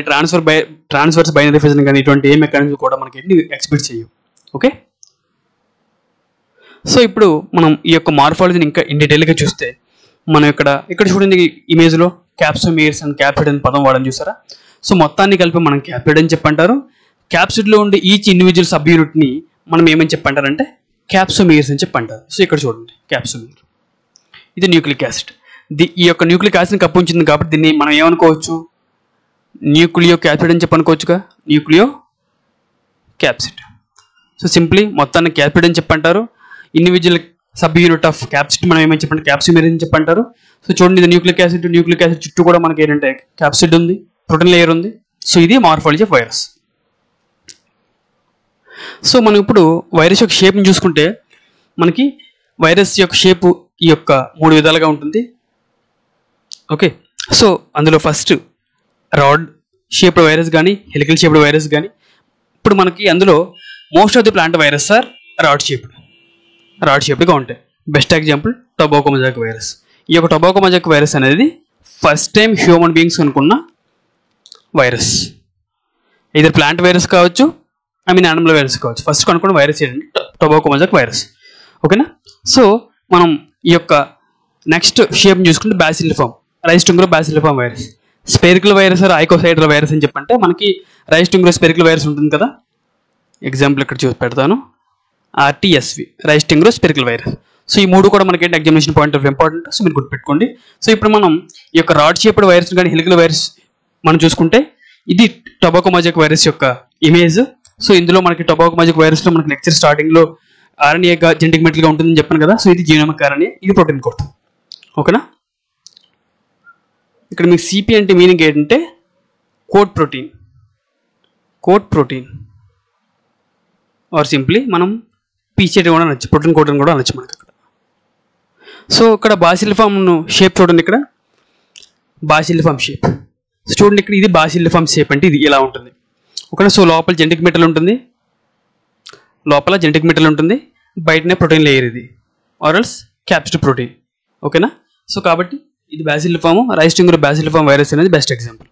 ట్రాన్స్ఫర్స్ బైనరీ ఫిజన్ కానీ ఇటువంటి ఏ మెకానిజం కూడా మనకి ఎక్స్పెక్ట్ చేయవు. ఓకే, సో ఇప్పుడు మనం ఈ యొక్క మార్ఫాలజీని ఇంకా ఇన్ డీటెయిల్గా చూస్తే మనం ఇక్కడ చూడండి, ఇమేజ్లో క్యాప్సోమియర్స్ అండ్ క్యాప్సిడ్ అని పదం వాడని చూసారా. సో మొత్తాన్ని కలిపి మనం క్యాప్సిడ్ అని చెప్పంటారు. క్యాప్సిడ్లో ఉండే ఈచ్ ఇండివిజువల్ సబ్ యూనిట్ని మనం ఏమని చెప్పంటారంటే క్యాప్సోమియర్స్ అని చెప్పంటారు. సో ఇక్కడ చూడండి, క్యాప్సోమియర్ ఇది న్యూక్లిక్ యాసిడ్. ఈ యొక్క న్యూక్లిక్ యాసిడ్ని కప్పు ఉంచింది కాబట్టి దీన్ని మనం ఏమనుకోవచ్చు, న్యూక్లియో క్యాప్సిడ్ అని చెప్పనుకోవచ్చుగా, న్యూక్లియో క్యాప్సిడ్. సో సింప్లీ మొత్తాన్ని క్యాప్సిడ్ అని చెప్పంటారు. Individual subunit of capsid మనం ఏమని చెప్పండి, క్యాప్సోమియర్ అని చెప్పంటారు. సో చూడండి, ఇది న్యూక్లిక్ యాసిడ్ చుట్టూ కూడా మనకి ఏంటంటే క్యాప్సిడ్ ఉంది, ప్రోటీన్ లేయర్ ఉంది. సో ఇది మార్ఫాలజీ ఆఫ్ వైరస్. సో మనం ఇప్పుడు వైరస్ యొక్క షేప్ని చూసుకుంటే మనకి వైరస్ యొక్క షేపు ఈ యొక్క 3 విధాలుగా ఉంటుంది. ఓకే, సో అందులో ఫస్ట్ రాడ్ షేప్డ్ వైరస్ కానీ హెలికల్ షేప్డ్ వైరస్ కానీ. ఇప్పుడు మనకి అందులో most of the plant virus are rod షేప్డ్గా ఉంటాయి. Best example tobacco mosaic virus. ఈ యొక్క టొబాకో మొజాయిక్ వైరస్ అనేది ఫస్ట్ టైం హ్యూమన్ బీయింగ్స్ అనుకున్న వైరస్. ఇద్దరు ప్లాంట్ వైరస్ కావచ్చు, యానిమల్ వైరస్ కావచ్చు. ఫస్ట్ కనుక్కున్న వైరస్ ఏంటంటే టొబాకో మొజాయిక్ వైరస్. ఓకేనా? సో మనం ఈ యొక్క నెక్స్ట్ షేప్ని చూసుకుంటే బ్యాసిల్లిఫామ్, రైస్టింగ్లో బ్యాసిల్లిఫామ్ virus. Spherical virus or icosahedral virus అని చెప్పంటే మనకి రైస్టింగ్లో స్పెరికల్ వైరస్ ఉంటుంది కదా. ఎగ్జాంపుల్ ఇక్కడ చూసి పెడతాను, RTSV రైస్టింగ్లో స్పెరికల్ వైరస్. సో ఈ మూడు కూడా మనకి examination point of important. So మీరు గుర్తుపెట్టుకోండి. సో ఇప్పుడు మనం ఈ యొక్క రాడ్ షేప్డ్ వైరస్ కానీ హెలికల్ వైరస్ మనం చూసుకుంటే ఇది టొబాకో మొజాయిక్ వైరస్ యొక్క ఇమేజ్. సో ఇందులో మనకి టొబాకో మొజాయిక్ వైరస్లో మనకి లెక్చర్ స్టార్టింగ్లో ఆర్ఎన్ఏగా జెనెటిక్ మెటీరియల్గా ఉంటుందని చెప్పాను కదా. సో ఇది జీనోమిక్ ఆర్ఎన్ఏ, ఇది ప్రోటీన్ కోడ్. ఓకేనా. ఇక్కడ మీకు సిపి అంటే మీనింగ్ ఏంటంటే code protein, code protein or simply మనం పీచేటి కూడా అనొచ్చు, ప్రోటీన్ కోడ్ అని కూడా అనొచ్చు మనకి అక్కడ. సో ఇక్కడ బాసిలిఫామ్ షేప్ చూడండి, ఇక్కడ బాసిలిఫామ్ షేప్. సో చూడండి ఇక్కడ ఇది బాసిలిఫామ్ షేప్ అంటే ఇది ఇలా ఉంటుంది. ఓకేనా. సో లోపల జెనెటిక్ మెటీరియల్ ఉంటుంది, లోపల జెనెటిక్ మెటీరియల్ ఉంటుంది, బయటనే ప్రోటీన్ లేయర్ ఇది ఆర్ఎల్స్ క్యాప్సిడ్ ప్రోటీన్. ఓకేనా. సో కాబట్టి ఇది బాసిలిఫామ్, రైస్టింగ్ బాసిలిఫామ్ వైరస్ అనేది బెస్ట్ ఎగ్జాంపుల్.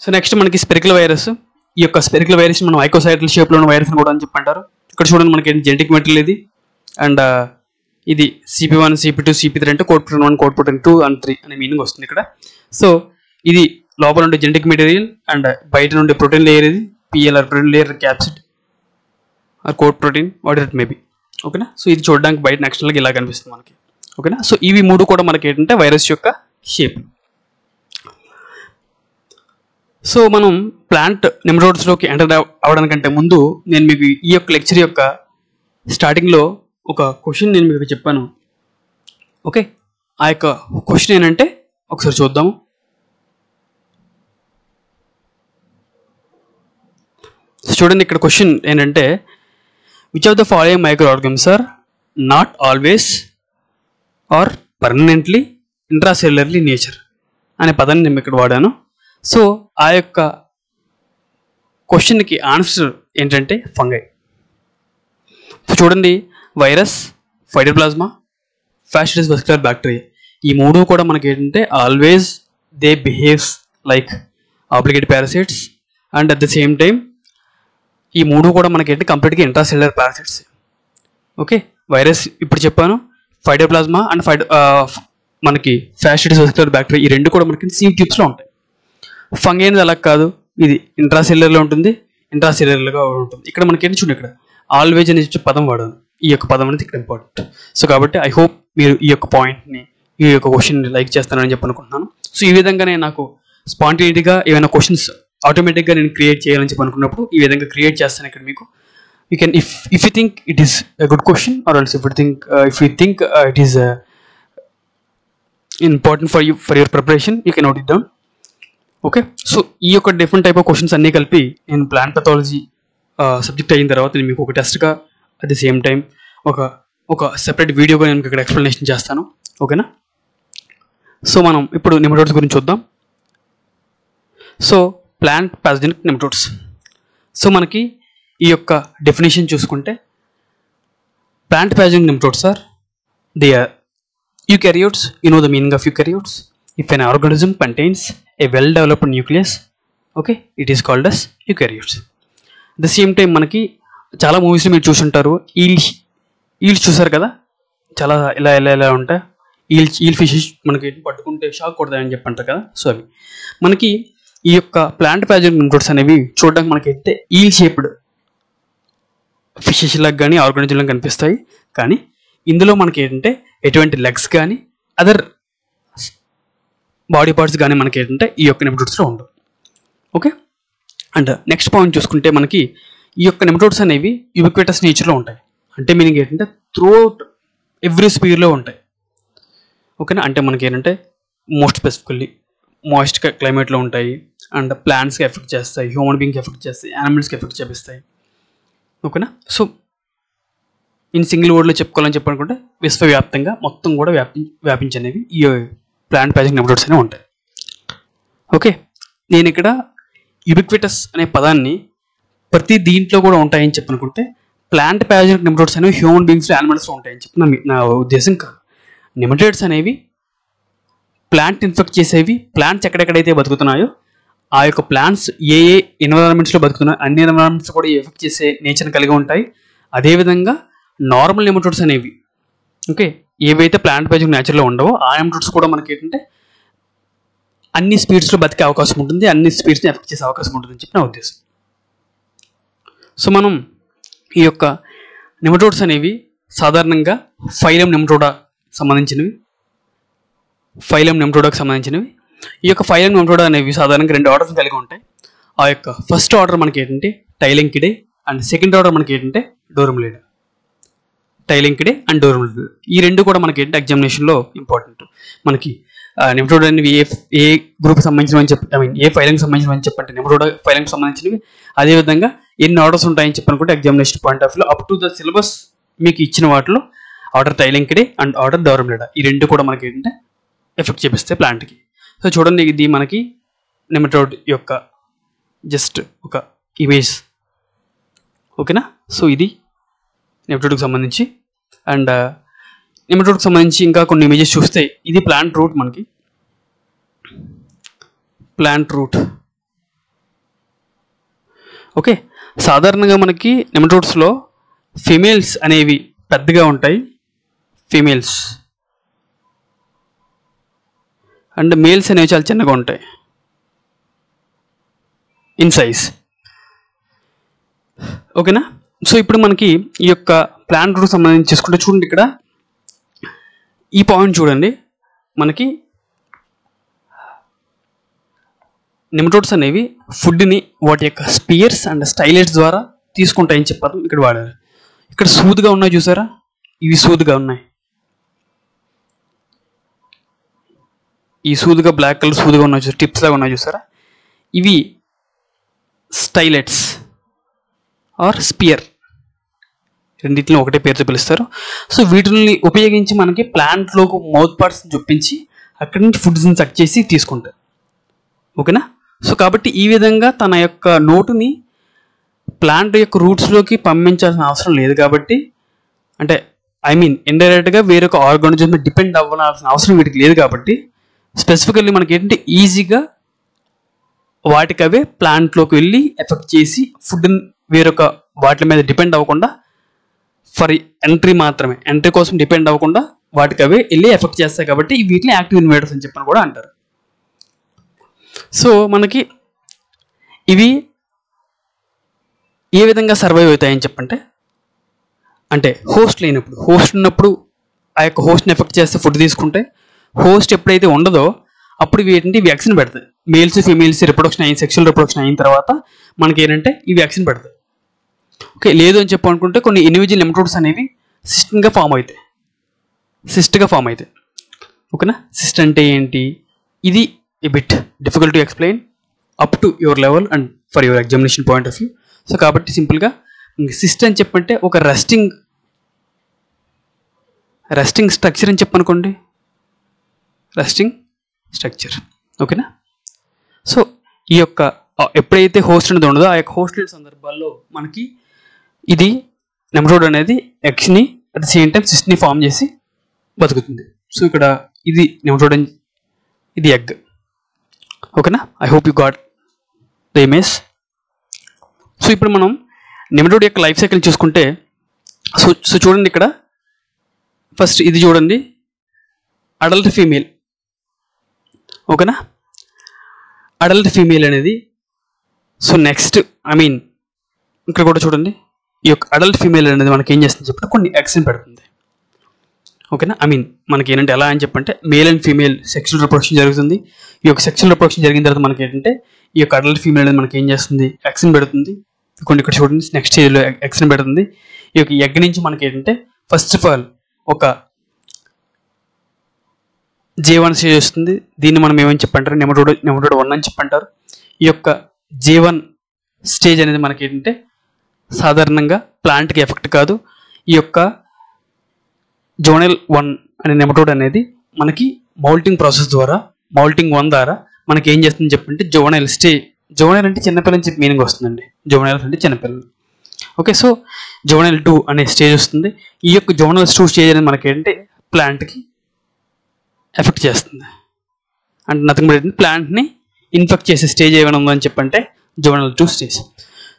సో నెక్స్ట్ మనకి స్పెరికల్ వైరస్. ఈ యొక్క స్పెరికల్ వైరస్ మనం ఐకోసైటల్ షేప్లో ఉన్న వైరస్ అని కూడా అని చెప్పంటారు. ఇక్కడ చూడండి మనకి జెనెటిక్ మెటీరియల్ ఇది, అండ్ ఇది CP1, CP2, CP3 అంటే code protein 1, code protein 2 and 3 అనే మీనింగ్ వస్తుంది ఇక్కడ. సో ఇది లోపల ఉండే జెనెటిక్ మెటీరియల్ అండ్ బయట నుండి ప్రోటీన్ లేయర్ ఇది PLR protein layer capsid or coat protein what it may be. ఓకేనా. సో ఇది చూడడానికి బయట నెక్స్ట్గా ఇలా కనిపిస్తుంది మనకి. ఓకేనా. సో ఇవి మూడు కూడా మనకి ఏంటంటే వైరస్ యొక్క షేప్. సో మనం ప్లాంట్ నెమటోడ్స్లోకి ఎంటర్ అవ్వడానికంటే ముందు నేను మీకు ఈ యొక్క లెక్చర్ యొక్క స్టార్టింగ్లో ఒక క్వశ్చన్ నేను మీకు చెప్పాను. ఓకే. ఆ యొక్క క్వశ్చన్ ఏంటంటే ఒకసారి చూద్దాము. చూడండి ఇక్కడ క్వశ్చన్ ఏంటంటే which of the following microorganisms are not always or permanently intracellularly nature అనే పదాన్ని నేను ఇక్కడ వాడాను. సో ఆ యొక్క క్వశ్చన్కి ఆన్సర్ ఏంటంటే ఫంగై. చూడండి వైరస్, ఫైటోప్లాస్మా, ఫాస్టిడిస్ వెస్కులర్ బ్యాక్టీరియా ఈ మూడు కూడా మనకి ఏంటంటే always they behaves like obligate parasites and at the same time ఈ మూడు కూడా మనకి ఏంటి కంప్లీట్గా ఇంట్రాసెల్యులర్ పారాసైట్స్. ఓకే. వైరస్ ఇప్పుడు చెప్పాను, ఫైటోప్లాస్మా అండ్ మనకి ఫాస్టిడిస్ వెస్కులర్ బ్యాక్టీరియా ఈ రెండు కూడా మనకి సీవ్ ట్యూబ్స్లో ఉంటాయి. ఫంగై అనేది అలా కాదు, ఇది ఇంట్రాసెల్యులర్లో ఉంటుంది, ఇంట్రాసెల్యులర్గా ఉంటుంది. ఇక్కడ మనకి ఏంటి చూడండి ఇక్కడ ఆల్వేజ్ అనే పదం వాడాను. ఈ యొక్క పదం అనేది ఇక్కడ ఇంపార్టెంట్. సో కాబట్టి ఐ హోప్ మీరు ఈ యొక్క పాయింట్ని, ఈ యొక్క క్వశ్చన్ని లైక్ చేస్తానని చెప్పి అనుకుంటున్నాను. సో ఈ విధంగానే నాకు స్పాంటేనిటీగా ఏమైనా క్వశ్చన్స్ ఆటోమేటిక్గా నేను క్రియేట్ చేయాలని చెప్పి అనుకున్నప్పుడు ఈ విధంగా క్రియేట్ చేస్తాను ఇక్కడ మీకు. You can if you think it is a good question or also if you think it is important for your preparation you can note it down. Okay. So ఈ యొక్క డిఫరెంట్ టైప్ ఆఫ్ క్వశ్చన్స్ అన్నీ కలిపి నేను plant pathology subject అయిన తర్వాత నేను మీకు ఒక టెస్ట్గా అట్ ది సేమ్ టైం ఒక సెపరేట్ వీడియోగా నేను ఇక్కడ ఎక్స్ప్లెనేషన్ చేస్తాను. ఓకేనా. సో మనం ఇప్పుడు నెమటోడ్స్ గురించి చూద్దాం. So plant pathogenic nematodes. So మనకి ఈ యొక్క డెఫినేషన్ చూసుకుంటే plant pathogenic nematodes are they are eukaryotes. You know the meaning of eukaryotes. If an organism contains a well developed nucleus, okay, it is called as eukaryotes. The same time మనకి చాలా మూవీస్లో మీరు చూసుంటారు, eels చూసారు కదా, చాలా ఇలా ఇలా ఇలా ఉంటాయి. ఈల్ ఫిషెస్ మనకి పట్టుకుంటే షాక్ కొడతాయని చెప్పంటారు కదా. సో అవి మనకి ఈ యొక్క ప్లాంట్ పాథోజెనిక్ నెమటోడ్స్ అనేవి చూడడానికి మనకి అయితే ఈల్ షేప్డ్ ఫిషెస్ లాగా కానీ ఆర్గానిజం లాగా కనిపిస్తాయి. కానీ ఇందులో మనకి ఏంటంటే ఎటువంటి లెగ్స్ కానీ అదర్ బాడీ పార్ట్స్ కానీ మనకి ఏంటంటే ఈ యొక్క నెమటోడ్స్లో ఉండవు. ఓకే. అండ్ నెక్స్ట్ పాయింట్ చూసుకుంటే మనకి ఈ యొక్క నెమటోడ్స్ అనేవి యూబిక్విటస్ నేచర్లో ఉంటాయి. అంటే మీనింగ్ ఏంటంటే త్రూఅవుట్ ఎవ్రీ స్పీర్లో ఉంటాయి. ఓకేనా. అంటే మనకి ఏంటంటే మోస్ట్ స్పెసిఫికల్లీ మాయిస్ట్ క్లైమేట్లో ఉంటాయి అండ్ ప్లాంట్స్కి ఎఫెక్ట్ చేస్తాయి, హ్యూమన్ బీయింగ్కి ఎఫెక్ట్ చేస్తాయి, యానిమల్స్కి ఎఫెక్ట్ చేపిస్తాయి. ఓకేనా. సో ఇన్ సింగిల్ వర్డ్లో చెప్పుకోవాలని చెప్పనుకుంటే విశ్వవ్యాప్తంగా మొత్తం కూడా వ్యాపించనేవి ఈ ప్లాంట్ పాథోజెనిక్ నెమటోడ్స్ అనేవి ఉంటాయి. ఓకే. నేను ఇక్కడ యూబిక్విటస్ అనే పదాన్ని ప్రతి దీంట్లో కూడా ఉంటాయని చెప్పనుకుంటే ప్లాంట్ పాథోజెనిక్ నెమటోడ్స్ అనేవి హ్యూమన్ బీయింగ్స్లో యానిమల్స్లో ఉంటాయని చెప్పి నా ఉద్దేశం కాదు. నెమటోడ్స్ అనేవి ప్లాంట్ ఇన్ఫెక్ట్ చేసేవి ప్లాంట్స్ ఎక్కడెక్కడైతే బతుకుతున్నాయో ఆ యొక్క ప్లాంట్స్ ఏ ఏ ఎన్విరాన్మెంట్స్లో బతుకుతున్నాయో అన్ని ఎన్విరాన్మెంట్స్ కూడా ఎఫెక్ట్ చేసే నేచర్ని కలిగి ఉంటాయి. అదేవిధంగా నార్మల్ నెమటోడ్స్ అనేవి ఓకే ఏవైతే ప్లాంట్ పాథోజెనిక్ నేచర్లో ఉండవో ఆ నెమటోడ్స్ కూడా మనకి ఏంటంటే అన్ని స్పీడ్స్లో బతికే అవకాశం ఉంటుంది, అన్ని స్పీడ్స్ని ఎఫెక్ట్ చేసే అవకాశం ఉంటుందని చెప్పి నా ఉద్దేశం. సో మనం ఈ యొక్క నెమటోడ్స్ అనేవి సాధారణంగా ఫైలం నెమటోడాకి సంబంధించినవి. ఈ యొక్క ఫైలం నెమటోడా అనేవి సాధారణంగా 2 ఆర్డర్స్ కలిగి ఉంటాయి. ఆ యొక్క ఫస్ట్ ఆర్డర్ మనకి ఏంటంటే టైలెంకిడే అండ్ సెకండ్ ఆర్డర్ మనకి ఏంటంటే డోరమ్యులిడే. టైలెంకిడే అండ్ డోరమ్యులిడే ఈ రెండు కూడా మనకి ఏంటంటే ఎగ్జామినేషన్లో ఇంపార్టెంట్. మనకి నెమటోడ్ అనేవి ఏ గ్రూప్ సంబంధించినవి చెప్పి ఏ ఫైలింగ్ సంబంధించినవి చెప్పంటే నెమటోడ్ ఫైలింగ్ సంబంధించినవి. అదేవిధంగా ఎన్ని ఆర్డర్స్ ఉంటాయని చెప్పనుకుంటే ఎగ్జామినేషన్ పాయింట్ ఆఫ్ వ్యూలో అప్ టు ద సిలబస్ మీకు ఇచ్చిన వాటిలో ఆర్డర్ టైలెంకిడే అండ్ ఆర్డర్ డోరమ్యులిడే ఈ రెండు కూడా మనకి ఏంటంటే ఎఫెక్ట్ చేపిస్తాయి ప్లాంట్కి. సో చూడండి, ఇది మనకి నెమటోడ్ యొక్క జస్ట్ ఒక ఇమేజ్. ఓకేనా? సో ఇది నెమటోడ్కి సంబంధించి. అండ్ నెమటోడ్కి సంబంధించి ఇంకా కొన్ని ఇమేజెస్ చూస్తే ఇది ప్లాంట్ రూట్. మనకి ప్లాంట్ రూట్. ఓకే, సాధారణంగా మనకి నెమటోడ్స్లో ఫీమేల్స్ అనేవి పెద్దగా ఉంటాయి, ఫీమేల్స్, అండ్ మేల్స్ అనేవి చాలా చిన్నగా ఉంటాయి ఇన్ సైజ్. ఓకేనా? సో ఇప్పుడు మనకి ఈ యొక్క ప్లాంట్ రూట్ సంబంధించి చూసుకుంటే చూడండి, ఇక్కడ ఈ పాయింట్ చూడండి, మనకి నెమటోడ్స్ అనేవి ఫుడ్ని వాటి యొక్క స్పియర్స్ అండ్ స్టైలెట్స్ ద్వారా తీసుకుంటాయని చెప్పారు. ఇక్కడ వాడారు. ఇక్కడ సూదుగా ఉన్నాయి చూసారా, ఇవి సూదుగా ఉన్నాయి. ఈ సూదుగా బ్లాక్ కలర్ సూదుగా ఉన్నాయి చూసారా, టిప్స్ లాగా ఉన్నాయి చూసారా, ఇవి స్టైలెట్స్ ఆర్ స్పియర్, రెండింటిని ఒకటే పేరుతో పిలుస్తారు. సో వీటిని ఉపయోగించి మనకి ప్లాంట్లోకి మౌత్ పార్ట్స్ చూపించి అక్కడి నుంచి ఫుడ్స్ని సక్ చేసి తీసుకుంటారు. ఓకేనా? సో కాబట్టి ఈ విధంగా తన యొక్క నోటుని ప్లాంట్ యొక్క రూట్స్లోకి పంపించాల్సిన అవసరం లేదు. కాబట్టి అంటే ఇండైరెక్ట్గా వేరొక ఆర్గానిజం డిపెండ్ అవ్వాల్సిన అవసరం వీటికి లేదు. కాబట్టి స్పెసిఫికల్లీ మనకి ఏంటంటే ఈజీగా వాటికి అవే ప్లాంట్లోకి వెళ్ళి ఎఫెక్ట్ చేసి ఫుడ్ని వేరొక వాటి మీద డిపెండ్ అవ్వకుండా ఫర్ ఎంట్రీ మాత్రమే, ఎంట్రీ కోసం డిపెండ్ అవ్వకుండా వాటికి అవే వెళ్ళి ఎఫెక్ట్ చేస్తాయి. కాబట్టి వీటిని యాక్టివ్ ఇన్వేడర్స్ అని చెప్పని కూడా అంటారు. సో మనకి ఇవి ఏ విధంగా సర్వైవ్ అవుతాయని చెప్పంటే, అంటే హోస్ట్ లేనప్పుడు, హోస్ట్ ఉన్నప్పుడు ఆ యొక్క హోస్ట్ని ఎఫెక్ట్ చేస్తే ఫుడ్ తీసుకుంటే, హోస్ట్ ఎప్పుడైతే ఉండదో అప్పుడు వీటిని వ్యాక్సిన్ పెడతాయి. మేల్స్ ఫీమేల్స్ సెక్షువల్ రిప్రొడక్షన్ అయిన తర్వాత మనకి ఏంటంటే ఈ వ్యాక్సిన్ పెడతాయి. ఓకే, లేదు అని చెప్పనుకుంటే కొన్ని ఇండివిజువల్ నెమటోడ్స్ అనేవి సిస్ట్గా ఫామ్ అవుతాయి. ఓకేనా? సిస్ట్ అంటే ఏంటి, ఇది a bit difficult to explain up to your level and for your examination point of view. So కాబట్టి సింపుల్గా సిస్ట్ అని చెప్పంటే ఒక రెస్టింగ్ స్ట్రక్చర్ అని చెప్పనుకోండి, రెస్టింగ్ స్ట్రక్చర్. ఓకేనా? సో ఈ యొక్క ఎప్పుడైతే హోస్ట్ అనేది ఉండదో ఆ యొక్క హోస్ట్ లేని సందర్భాల్లో మనకి ఇది నెమటోడ్ అనేది ఎగ్స్ని అట్ ద సేమ్ టైం సిస్ట్ని ఫామ్ చేసి బతుకుతుంది. సో ఇక్కడ ఇది నెమటోడ్, ఇది ఎగ్. ఓకేనా? I hope you got the image. So ఇప్పుడు మనం నెమటోడ్ యొక్క లైఫ్ సైకిల్ చూసుకుంటే, సో చూడండి, ఇక్కడ ఫస్ట్ ఇది చూడండి, అడల్ట్ ఫీమేల్. ఓకేనా? అడల్ట్ ఫీమేల్ అనేది, సో నెక్స్ట్ ఇక్కడ కూడా చూడండి, ఈ యొక్క అడల్ట్ ఫీమేల్ అనేది మనకి ఏం చేస్తుంది చెప్పంటే కొన్ని ఎగ్స్ని పెడుతుంది. ఓకేనా? మనకి ఏంటంటే ఎలా అని చెప్పంటే male and female sexual reproduction జరుగుతుంది. ఈ యొక్క సెక్షువల్ రిప్రొడక్షన్ జరిగిన తర్వాత మనకి ఏంటంటే ఈ యొక్క అడల్ట్ ఫీమేల్ అనేది మనకి ఏం చేస్తుంది, ఎగ్స్ని పెడుతుంది. కొన్ని ఇక్కడ చూడండి, నెక్స్ట్ స్టేజ్లో ఎగ్స్ని పెడుతుంది. ఈ యొక్క ఎగ్ నుంచి మనకి ఏంటంటే ఫస్ట్ ఆఫ్ ఆల్ ఒక J1 స్టేజ్ వస్తుంది. దీన్ని మనం ఏమని చెప్పంటారు, నెమటోడ్ 1 అని చెప్పంటారు. ఈ యొక్క J1 స్టేజ్ అనేది మనకి ఏంటంటే సాధారణంగా ప్లాంట్కి ఎఫెక్ట్ కాదు. ఈ యొక్క జోనల్ 1 అనే నెమటోడ్ అనేది మనకి మౌల్టింగ్ ప్రాసెస్ ద్వారా, మౌల్టింగ్ 1 ద్వారా మనకి ఏం చేస్తుంది చెప్పంటే జోనల్ స్టేజ్. జోనల్ అంటే చిన్నపిల్లని చెప్పి మీనింగ్ వస్తుందండి, జోనల్ అంటే చిన్నపిల్లలు. ఓకే, సో జోనల్ 2 అనే స్టేజ్ వస్తుంది. ఈ యొక్క జోనల్ 2 స్టేజ్ అనేది మనకి ఏంటంటే ప్లాంట్కి ఎఫెక్ట్ చేస్తుంది. అంటే నథింగ్ బట్ ప్లాంట్ని ఇన్ఫెక్ట్ చేసే స్టేజ్ ఏమైనా ఉందని చెప్పంటే జోనల్ 2 స్టేజ్.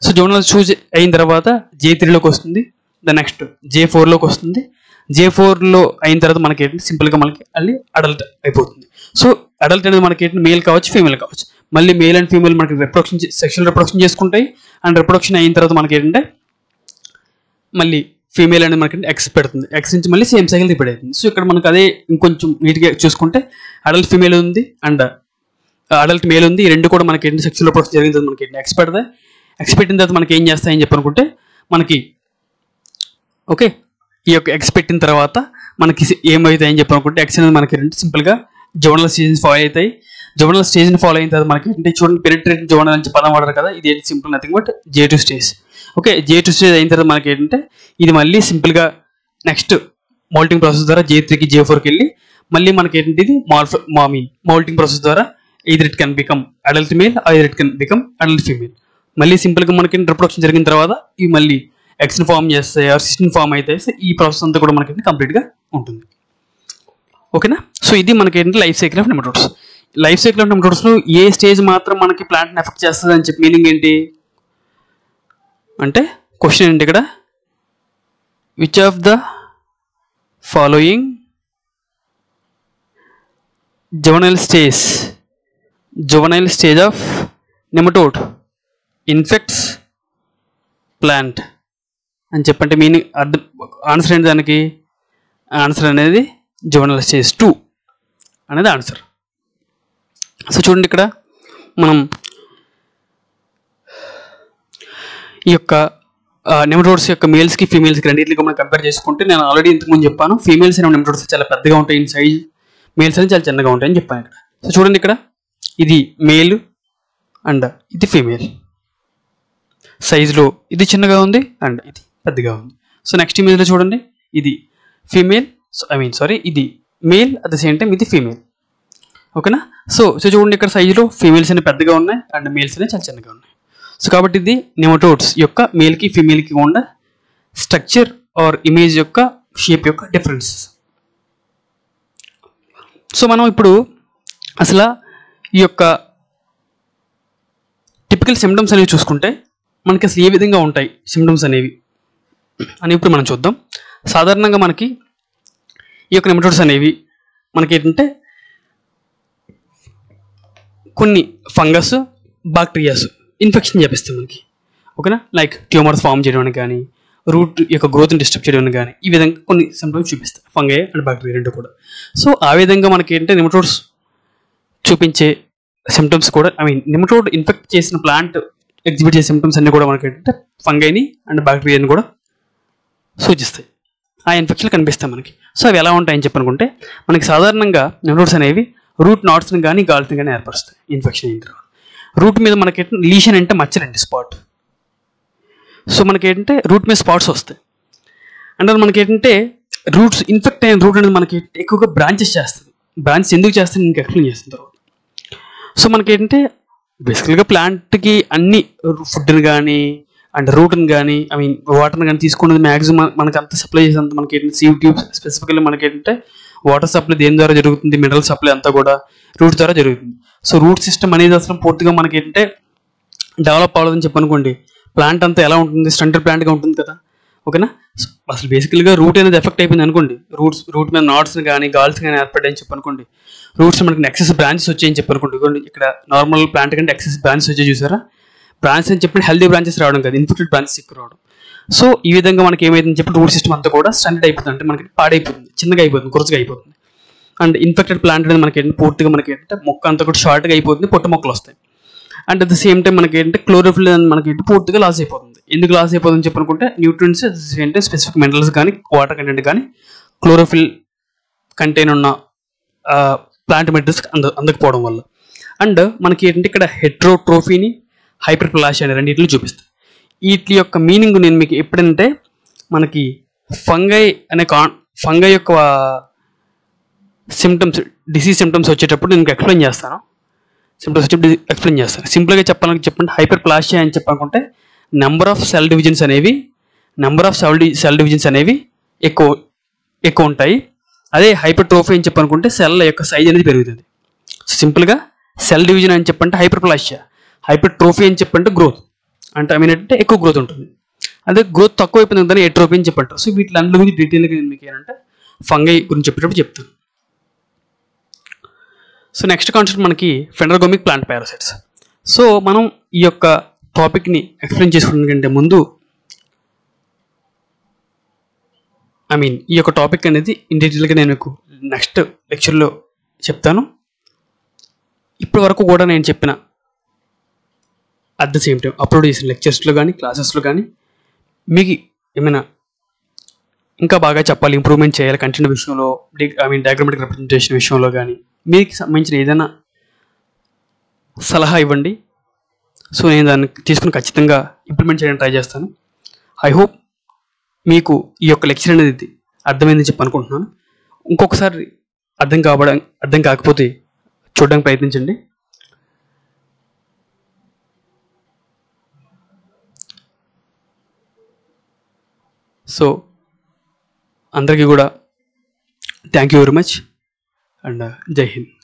సో జోనల్ 2 అయిన తర్వాత J3లోకి వస్తుంది, ద నెక్స్ట్ J4లోకి వస్తుంది. J4లో అయిన తర్వాత మనకి ఏంటంటే సింపుల్గా మనకి మళ్ళీ అడల్ట్ అయిపోతుంది. సో అడల్ట్ అనేది మనకి ఏంటంటే మేల్ కావచ్చు, ఫీమేల్ కావచ్చు. మళ్ళీ మేల్ అండ్ ఫీమేల్ మనకి సెక్షువల్ రిప్రొడక్షన్ చేసుకుంటాయి. అండ్ రిప్రొడక్షన్ అయిన తర్వాత మనకి ఏంటంటే మళ్ళీ ఫీమేల్ అనేది మనకి ఎక్స్ పెడుతుంది, ఎక్స్ నుంచి మళ్ళీ సేమ్ సైకిల్ రిపీట్ అవుతుంది. సో ఇక్కడ మనకు అదే ఇంకొంచెం నీట్గా చూసుకుంటే అడల్ట్ ఫీమేల్ ఉంది అండ్ అడల్ట్ మేల్ ఉంది. ఈ రెండు కూడా మనకి ఏంటి సెక్చువల్ రిప్రొడక్షన్ జరిగిన తర్వాత మనకి ఎక్స్ పెడతాయి. ఎక్స్ పెట్టిన తర్వాత మనకి ఏం చేస్తాయని చెప్పనుకుంటే మనకి ఓకే ఈ యొక్క ఎక్స్ పెట్టిన తర్వాత మనకి ఏమవుతాయని చెప్పనుకుంటే ఎక్స్ అనేది మనకి సింపుల్గా జోనల్ స్టేజ్ని ఫాలో అవుతాయి. జోనల్ స్టేజ్ని ఫాలో అయిన తర్వాత మనకి అంటే చూడండి పెనిట్రేట్ జోనల్ నుంచి పదం వాడరు కదా, ఇది ఏంటి simple nothing but J2 stage. Okay J2 stage అయిన తర్వాత మనకి ఏంటంటే ఇది మళ్ళీ సింపుల్గా నెక్స్ట్ మౌల్టింగ్ ప్రాసెస్ ద్వారా J3కి J4కి వెళ్ళి మళ్ళీ మనకి ఏంటంటే ఇది మౌల్టింగ్ ప్రాసెస్ ద్వారా either it can become adult male or either it can become adult female. మళ్ళీ సింపుల్గా మనకి రిప్రొడక్షన్ జరిగిన తర్వాత ఇవి మళ్ళీ ఎక్స్ని ఫామ్ చేస్తాయి ఆర్ సిస్ని ఫామ్ అవుతాయి. సో ఈ ప్రాసెస్ అంతా కూడా మనకి కంప్లీట్గా ఉంటుంది. ఓకేనా. సో ఇది మనకి ఏంటంటే life cycle of nematodes. Life cycle of నెమటోడ్స్లో ఏ స్టేజ్ మాత్రం మనకి ప్లాంట్ని ఎఫెక్ట్ చేస్తుంది అని చెప్పి మీనింగ్ ఏంటి అంటే క్వశ్చన్ ఏంటి ఇక్కడ, which of the following juvenile stage of nematode infects plant అని చెప్పంటే మీనింగ్ అర్థం ఆన్సర్ ఏంటి దానికి, ఆన్సర్ అనేది juvenile stage 2 అనేది ఆన్సర్. సో చూడండి ఇక్కడ మనం ఈ యొక్క నెమటోడ్స్ యొక్క మేల్స్కి ఫీమేల్స్కి రెండింటికి మనం కంపేర్ చేసుకుంటే నేను ఆల్రెడీ ఇంతకుముందు చెప్పాను ఫీమేల్స్ అనేవి నెమటోడ్స్ చాలా పెద్దగా ఉంటాయి ఇన్ సైజ్, మేల్స్ అనేది చాలా చిన్నగా ఉంటాయని చెప్పాను ఇక్కడ. సో చూడండి ఇక్కడ ఇది మేల్ అండ్ ఇది ఫీమేల్, సైజులో ఇది చిన్నగా ఉంది అండ్ ఇది పెద్దగా ఉంది. సో నెక్స్ట్ ఇమేజ్లో చూడండి ఇది ఫీమేల్ ఇది male at the same time ఇది ఫీమేల్. ఓకేనా. సో చూడండి ఇక్కడ సైజులో ఫీమేల్స్ అనేవి పెద్దగా ఉన్నాయి అండ్ మేల్స్ అనేవి చాలా చిన్నగా ఉన్నాయి. సో కాబట్టి ఇది నెమటోడ్స్ యొక్క మేల్కి ఫీమేల్కి ఉన్న స్ట్రక్చర్ ఆర్ ఇమేజ్ యొక్క షేప్ యొక్క డిఫరెన్స్. సో మనం ఇప్పుడు అసలు ఈ యొక్క టిపికల్ సిమ్టమ్స్ అనేవి చూసుకుంటే మనకి అసలు ఏ విధంగా ఉంటాయి సిమ్టమ్స్ అనేవి అని ఇప్పుడు మనం చూద్దాం. సాధారణంగా మనకి ఈ యొక్క నెమటోడ్స్ అనేవి మనకి ఏంటంటే కొన్ని ఫంగస్ బ్యాక్టీరియాస్ ఇన్ఫెక్షన్ చేపిస్తాయి మనకి. ఓకేనా. లైక్ ట్యూమర్స్ ఫామ్ చేయడానికి కానీ రూట్ యొక్క గ్రోత్ని డిస్టర్బ్ చేయడానికి కానీ ఈ విధంగా కొన్ని సిమ్టమ్స్ చూపిస్తాయి ఫంగై అండ్ బ్యాక్టీరియా రెండు కూడా. సో ఆ విధంగా మనకి ఏంటంటే నెమటోడ్స్ చూపించే సిమ్టమ్స్ కూడా నెమటోడ్ ఇన్ఫెక్ట్ చేసిన ప్లాంట్ ఎగ్జిబిట్ చేసే సిమ్టమ్స్ అన్నీ కూడా మనకి ఏంటంటే ఫంగైని అండ్ బ్యాక్టీరియాని కూడా సూచిస్తాయి. ఆ ఇన్ఫెక్షన్ కనిపిస్తాయి మనకి. సో అవి ఎలా ఉంటాయని చెప్పనుకుంటే మనకి సాధారణంగా నెమటోడ్స్ అనేవి రూట్ నాట్స్ని కానీ గాల్స్ని కానీ ఏర్పరుస్తాయి ఇన్ఫెక్షన్ అయిన తర్వాత. రూట్ మీద మనకి లీషన్ అంటే మచ్చలండి, స్పాట్. సో మనకి ఏంటంటే రూట్ మీద స్పాట్స్ వస్తాయి అంటే మనకి ఏంటంటే రూట్స్ ఇన్ఫెక్ట్ అయిన రూట్ అనేది మనకి ఎక్కువగా బ్రాంచెస్ చేస్తుంది. బ్రాంచెస్ ఎందుకు చేస్తుంది మీకు ఎక్స్ప్లెయిన్ చేసిన తర్వాత. సో మనకి ఏంటంటే బేసికల్గా ప్లాంట్కి అన్ని ఫుడ్ని కానీ అండ్ రూట్ని కానీ వాటర్ని కానీ తీసుకున్నది మ్యాక్సిమం మనకి అంత సప్లై చేసేంత మనకి ఏంటంటే సీవ్ ట్యూబ్స్ స్పెసిఫికల్లీ మనకి ఏంటంటే వాటర్ సప్లై దేని ద్వారా జరుగుతుంది, మినరల్ సప్లై అంతా కూడా రూట్ ద్వారా జరుగుతుంది. సో రూట్ సిస్టమ్ అనేది అసలు పూర్తిగా మనకి ఏంటంటే డెవలప్ అవ్వదని చెప్పనుకోండి ప్లాంట్ అంతా ఎలా ఉంటుంది, స్టంటెడ్ ప్లాంట్గా ఉంటుంది కదా. ఓకేనా. అసలు బేసికల్గా రూట్ అనేది ఎఫెక్ట్ అయిపోయింది అనుకోండి, రూట్ మీద నాట్స్ని కానీ గాల్స్ కానీ ఏర్పడ్డాయని చెప్పనుకోండి, రూట్స్ మనకి ఎక్సెస్ బ్రాంచెస్ వచ్చాయని చెప్పనుకోండి. ఇక్కడ నార్మల్ ప్లాంట్ కంటే ఎక్సెస్ బ్రాంచెస్ వచ్చాయి చూసారా. బ్రాంచెస్ అని చెప్పి హెల్దీ బ్రాంచెస్ రావడం కదా, ఇన్ఫెక్టెడ్ బ్రాంచెస్ ఎక్కువ రావడం. సో ఈ విధంగా మనకి ఏమైందని చెప్పి రూట్ సిస్టమ్ అంతా కూడా స్టంటెడ్ అయిపోతుంది, అంటే మనకి పాడైపోతుంది, చిన్నగా అయిపోతుంది, కురచగా అయిపోతుంది. అండ్ ఇన్ఫెక్టెడ్ ప్లాంట్ అనేది మనకి పూర్తిగా మనకి ఏంటంటే మొక్క అంతా కూడా షార్ట్గా అయిపోతుంది, పొట్టు మొక్కలు వస్తాయి. And at the same time మనకి ఏంటంటే క్లోరోఫిల్ మనకి పూర్తిగా లాస్ అయిపోతుంది. ఎందుకు లాస్ అయిపోతుందని చెప్పనుకుంటే న్యూట్రియన్స్ ఏంటంటే స్పెసిఫిక్ మినరల్స్ కానీ వాటర్ కంటెంట్ కానీ క్లోరోఫిల్ కంటైన్ ఉన్న ప్లాంట్ మెటీరియల్స్ అందకపోవడం వల్ల. అండ్ మనకి ఏంటంటే ఇక్కడ హెట్రోట్రోఫీని హైపర్ప్లాసియా అనే రెండింటిని చూపిస్తాయి. వీటి యొక్క మీనింగ్ నేను మీకు ఎప్పుడంటే మనకి ఫంగై యొక్క సిమ్టమ్స్ డిసీజ్ సిమ్టమ్స్ వచ్చేటప్పుడు నేను ఎక్స్ప్లెయిన్ చేస్తాను. సిమ్టమ్స్ వచ్చి ఎక్స్ప్లెయిన్ చేస్తాను. సింపుల్గా చెప్పండి హైపర్ప్లాసియా అని చెప్పనుకుంటే నెంబర్ ఆఫ్ సెల్ డివిజన్స్ అనేవి ఎక్కువ ఉంటాయి. అదే హైపర్ట్రోఫీ అని చెప్పనుకుంటే సెల్ యొక్క సైజ్ అనేది పెరుగుతుంది. సింపుల్గా సెల్ డివిజన్ అని చెప్పంటే హైపర్ప్లాసియా, హైపర్ట్రోఫీ అని చెప్పంటే గ్రోత్ అంటే అంటే ఎక్కువ గ్రోత్ ఉంటుంది. అదే గ్రోత్ తక్కువ అయిపోయింది దాన్ని ఎట్రోఫీ అని చెప్పంటారు. సో వీటి అన్నిటి గురించి డీటెయిల్గా నేను మీకు ఏంటంటే ఫంగై గురించి చెప్పేటప్పుడు చెప్తాను. సో నెక్స్ట్ కాన్సెప్ట్ మనకి ఫెండర్గోమిక్ ప్లాంట్ పారాసైట్స్. సో మనం ఈ యొక్క టాపిక్ని ఎక్స్ప్లెయిన్ చేసుకోవడానికంటే ముందు ఈ యొక్క టాపిక్ అనేది ఇన్ డీటెయిల్గా నేను మీకు నెక్స్ట్ లెక్చర్లో చెప్తాను. ఇప్పటి వరకు కూడా నేను చెప్పిన at the same time upload చేసిన లెక్చర్స్లో కానీ క్లాసెస్లో కానీ మీకు ఏమైనా ఇంకా బాగా చెప్పాలి, ఇంప్రూవ్మెంట్ చేయాలి కంటెంట్ విషయంలో, డయాగ్రామాటిక్ రిప్రజెంటేషన్ విషయంలో కానీ మీకు సంబంధించిన ఏదైనా సలహా ఇవ్వండి. సో నేను దాన్ని తీసుకుని ఖచ్చితంగా ఇంప్లిమెంట్ చేయడానికి ట్రై చేస్తాను. ఐ హోప్ మీకు ఈ యొక్క లెక్చర్ అనేది అర్థమైందని చెప్పి అనుకుంటున్నాను. ఇంకొకసారి అర్థం కాకపోతే చూడడానికి ప్రయత్నించండి. సో అందరికీ కూడా thank you very much and జై హింద్.